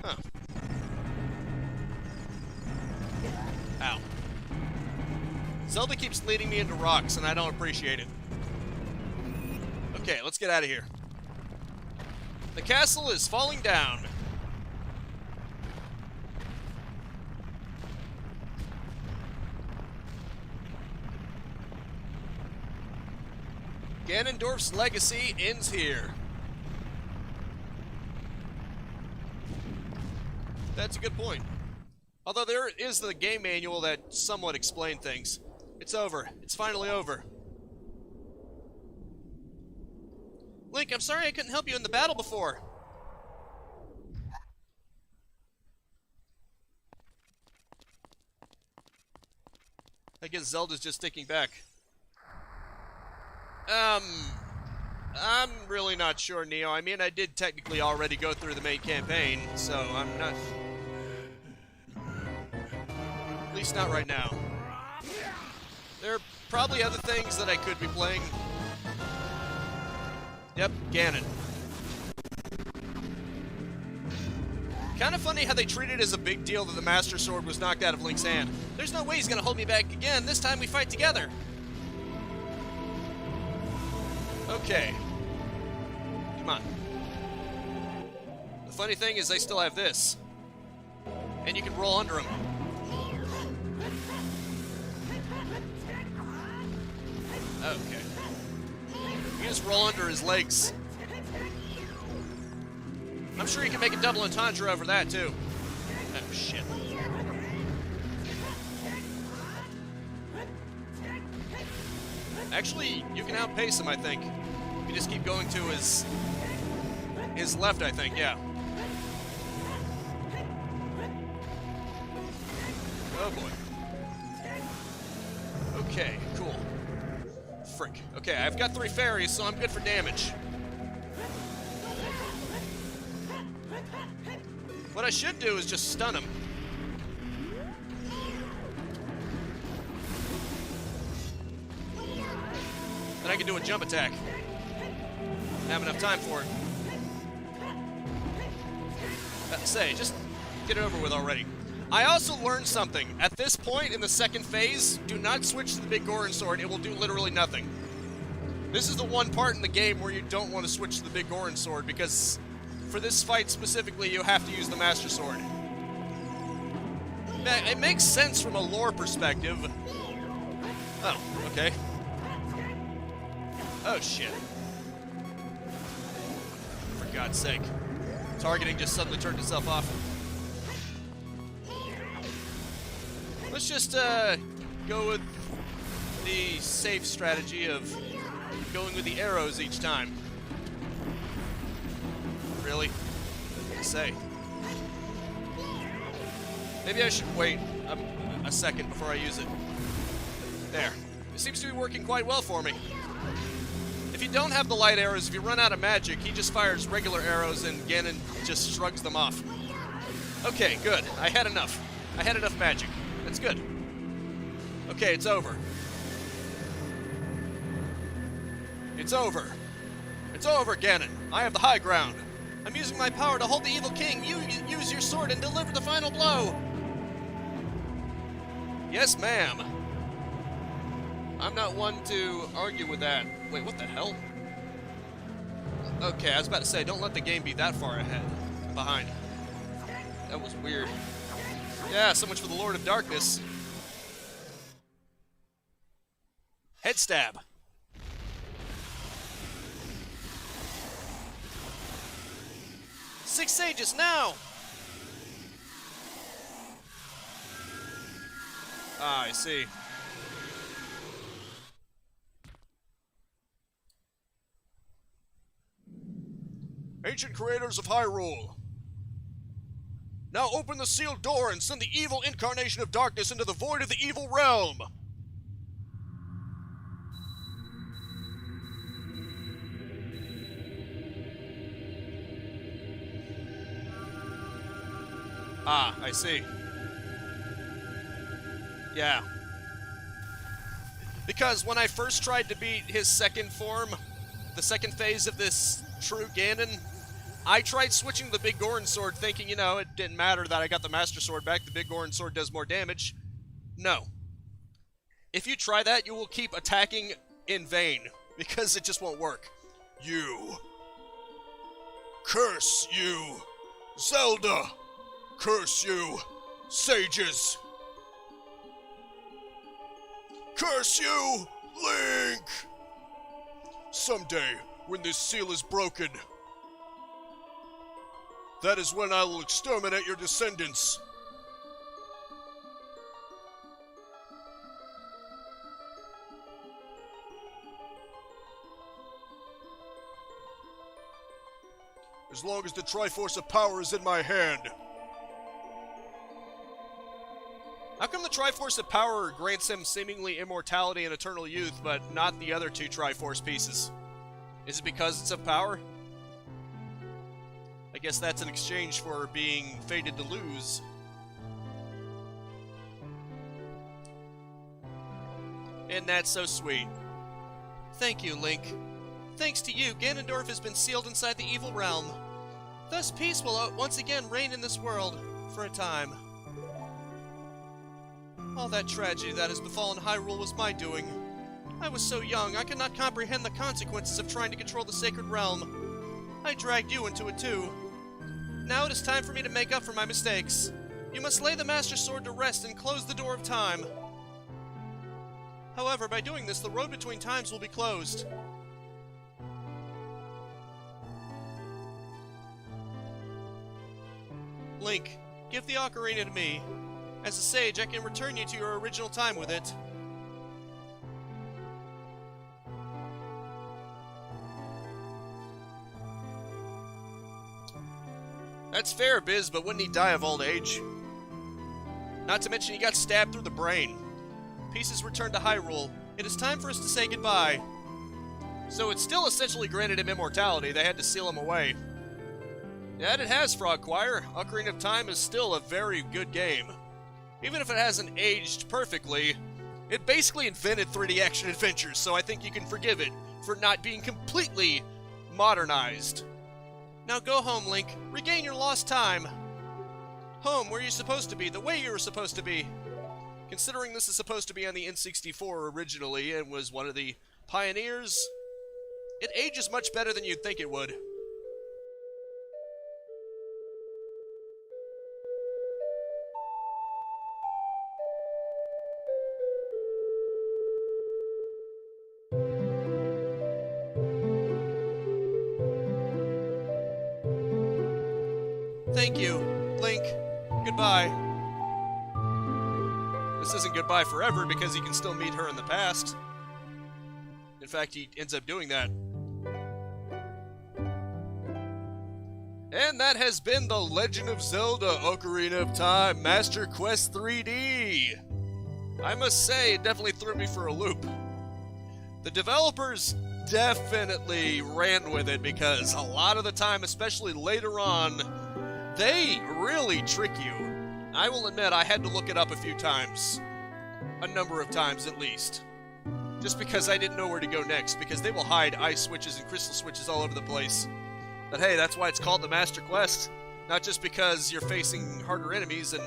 Huh. Ow. Zelda keeps leading me into rocks, and I don't appreciate it. Okay, let's get out of here. The castle is falling down. Ganondorf's legacy ends here. That's a good point. Although there is the game manual that somewhat explained things. It's over. It's finally over. Link, I'm sorry I couldn't help you in the battle before. I guess Zelda's just sticking back. I'm really not sure, Neo. I mean, I did technically already go through the main campaign, so I'm not... At least not right now. There are probably other things that I could be playing. Yep, Ganon. Kind of funny how they treated it as a big deal that the Master Sword was knocked out of Link's hand. There's no way he's gonna hold me back again. This time we fight together. Okay. Come on. The funny thing is they still have this. And you can roll under them. Okay. You just roll under his legs. I'm sure you can make a double entendre over that, too. Oh, shit. Actually, you can outpace him, I think. You just keep going to his left, I think, yeah. Oh, boy. Okay, cool. Frick. Okay, I've got 3 fairies, so I'm good for damage. What I should do is just stun him. Then I can do a jump attack. I have enough time for it. Say, just get it over with already. I also learned something. At this point in the second phase, do not switch to the big Goron sword. It will do literally nothing. This is the one part in the game where you don't want to switch to the big Goron sword because for this fight specifically, you have to use the Master Sword. It makes sense from a lore perspective. Oh, okay. Oh, shit. For God's sake. Targeting just suddenly turned itself off. Let's just go with the safe strategy of going with the arrows each time. Really? I say. Maybe I should wait a second before I use it. There. It seems to be working quite well for me. If you don't have the light arrows, if you run out of magic, he just fires regular arrows and Ganon just shrugs them off. Okay, good. I had enough. I had enough magic. That's good. Okay, it's over. It's over. It's over, Ganon. I have the high ground. I'm using my power to hold the evil king. You use your sword and deliver the final blow. Yes, ma'am. I'm not one to argue with that. Wait, what the hell? Okay, I was about to say, don't let the game be that far behind. That was weird. Yeah, so much for the Lord of Darkness. Head stab. Six sages now! Ah, I see. Ancient creators of Hyrule, now open the sealed door and send the evil incarnation of darkness into the void of the evil realm! Ah, I see. Yeah. Because when I first tried to beat his second form, the second phase of this true Ganon, I tried switching the Big Goron Sword thinking, you know, it didn't matter that I got the Master Sword back, the Big Goron Sword does more damage. No. If you try that, you will keep attacking in vain, because it just won't work. You. Curse you. Zelda. Curse you. Sages. Curse you, Link. Someday, when this seal is broken, that is when I will exterminate your descendants. As long as the Triforce of Power is in my hand. How come the Triforce of Power grants him seemingly immortality and eternal youth, but not the other two Triforce pieces? Is it because it's of power? I guess that's an exchange for being fated to lose. And that's so sweet. Thank you, Link. Thanks to you, Ganondorf has been sealed inside the evil realm. Thus peace will once again reign in this world, for a time. All that tragedy that has befallen Hyrule was my doing. I was so young, I could not comprehend the consequences of trying to control the sacred realm. I dragged you into it too. Now it is time for me to make up for my mistakes. You must lay the Master Sword to rest and close the door of time. However, by doing this, the road between times will be closed. Link, give the Ocarina to me. As a sage, I can return you to your original time with it. That's fair, Biz, but wouldn't he die of old age? Not to mention he got stabbed through the brain. Pieces returned to Hyrule. It is time for us to say goodbye. So it still essentially granted him immortality. They had to seal him away. Yeah, it has, Frog Choir. Ocarina of Time is still a very good game. Even if it hasn't aged perfectly, it basically invented 3D action adventures, so I think you can forgive it for not being completely modernized. Now go home, Link. Regain your lost time. Home, where you're supposed to be, the way you were supposed to be. Considering this is supposed to be on the N64 originally and was one of the pioneers, it ages much better than you'd think it would. Thank you, Link. Goodbye. This isn't goodbye forever because you can still meet her in the past. In fact, he ends up doing that. And that has been The Legend of Zelda Ocarina of Time Master Quest 3D. I must say, it definitely threw me for a loop. The developers definitely ran with it because a lot of the time, especially later on, they really trick you. I will admit, I had to look it up a few times. A number of times, at least. Just because I didn't know where to go next, because they will hide ice switches and crystal switches all over the place. But hey, that's why it's called the Master Quest. Not just because you're facing harder enemies in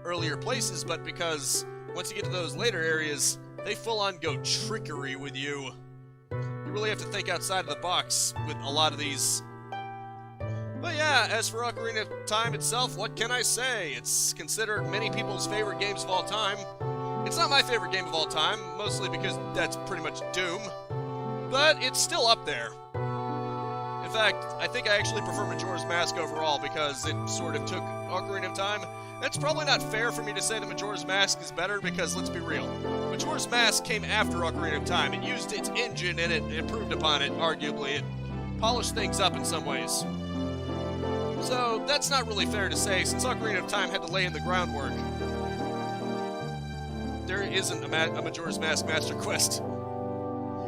earlier places, but because once you get to those later areas, they full-on go trickery with you. You really have to think outside of the box with a lot of these. But yeah, as for Ocarina of Time itself, what can I say? It's considered many people's favorite games of all time. It's not my favorite game of all time, mostly because that's pretty much Doom. But it's still up there. In fact, I think I actually prefer Majora's Mask overall because it sort of took Ocarina of Time. It's probably not fair for me to say that Majora's Mask is better because, let's be real, Majora's Mask came after Ocarina of Time. It used its engine and it improved upon it, arguably. It polished things up in some ways. So, that's not really fair to say since Ocarina of Time had to lay in the groundwork. There isn't a Majora's Mask Master Quest.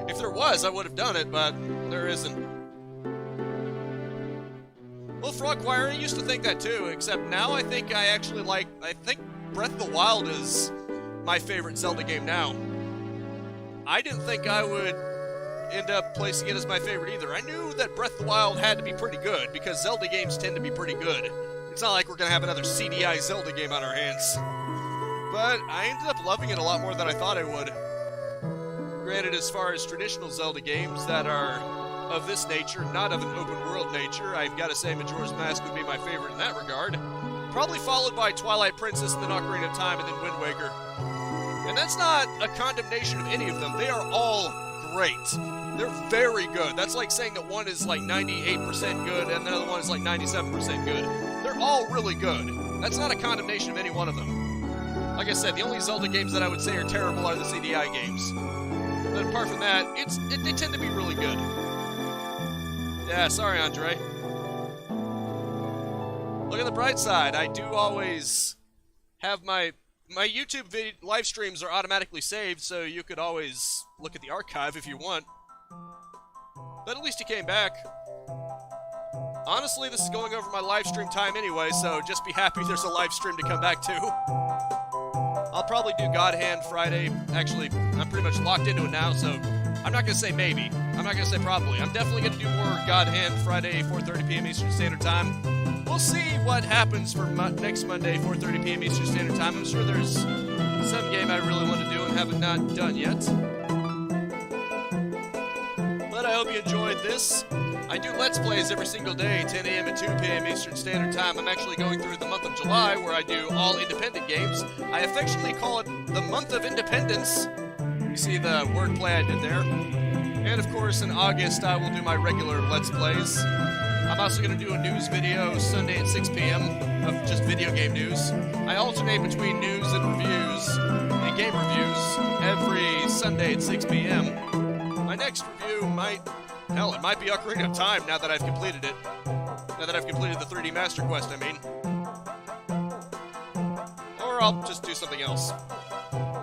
If there was, I would have done it, but there isn't. Well, Frogwire, I used to think that too, except now I think I think Breath of the Wild is my favorite Zelda game now. I didn't think I would end up placing it as my favorite either. I knew that Breath of the Wild had to be pretty good, because Zelda games tend to be pretty good. It's not like we're going to have another CDI Zelda game on our hands. But I ended up loving it a lot more than I thought I would. Granted, as far as traditional Zelda games that are of this nature, not of an open-world nature, I've got to say Majora's Mask would be my favorite in that regard. Probably followed by Twilight Princess and then Ocarina of Time and then Wind Waker. And that's not a condemnation of any of them. They are all great. They're very good. That's like saying that one is like 98% good and the other one is like 97% good. They're all really good. That's not a condemnation of any one of them. Like I said, the only Zelda games that I would say are terrible are the CDI games. But apart from that, they tend to be really good. Yeah, sorry, Andre. Look at the bright side. I do always have my YouTube live streams are automatically saved, so you could always look at the archive if you want. But at least he came back. Honestly, this is going over my live stream time anyway, so just be happy there's a live stream to come back to. I'll probably do God Hand Friday. Actually, I'm pretty much locked into it now, so I'm not going to say maybe. I'm not going to say probably. I'm definitely going to do more God Hand Friday, 4:30 p.m. Eastern Standard Time. We'll see what happens for next Monday, 4:30 p.m. Eastern Standard Time. I'm sure there's some game I really want to do and haven't not done yet. But I hope you enjoyed this. I do Let's Plays every single day, 10 a.m. and 2 p.m. Eastern Standard Time. I'm actually going through the month of July where I do all independent games. I affectionately call it the month of independence. You see the wordplay I did there. And of course, in August, I will do my regular Let's Plays. I'm also going to do a news video Sunday at 6 p.m. of just video game news. I alternate between news and reviews and game reviews every Sunday at 6 p.m. My next review might be Ocarina of Time now that I've completed it. Now that I've completed the 3D Master Quest, I mean. Or I'll just do something else.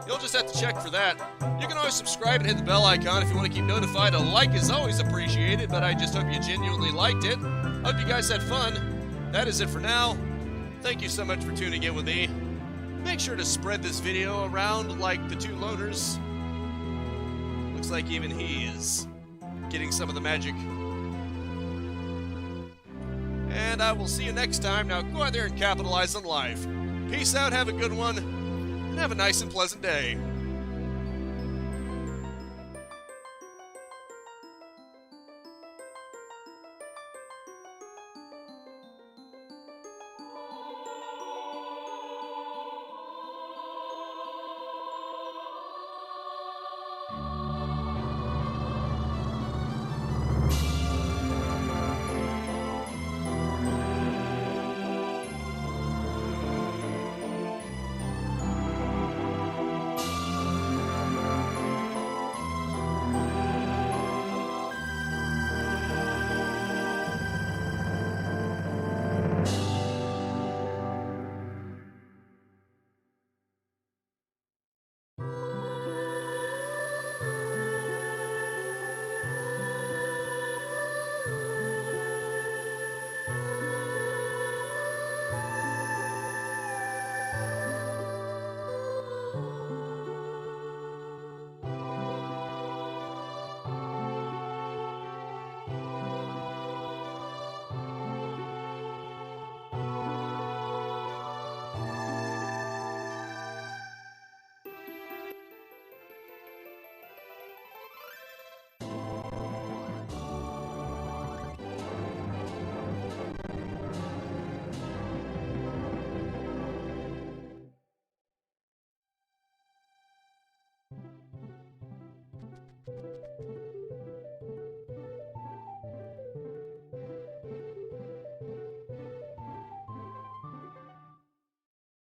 You'll just have to check for that. You can always subscribe and hit the bell icon if you want to keep notified. A like is always appreciated, but I just hope you genuinely liked it. Hope you guys had fun. That is it for now. Thank you so much for tuning in with me. Make sure to spread this video around like the two loners. Looks like even he is getting some of the magic. And I will see you next time. Now go out there and capitalize on life. Peace out, have a good one, and have a nice and pleasant day.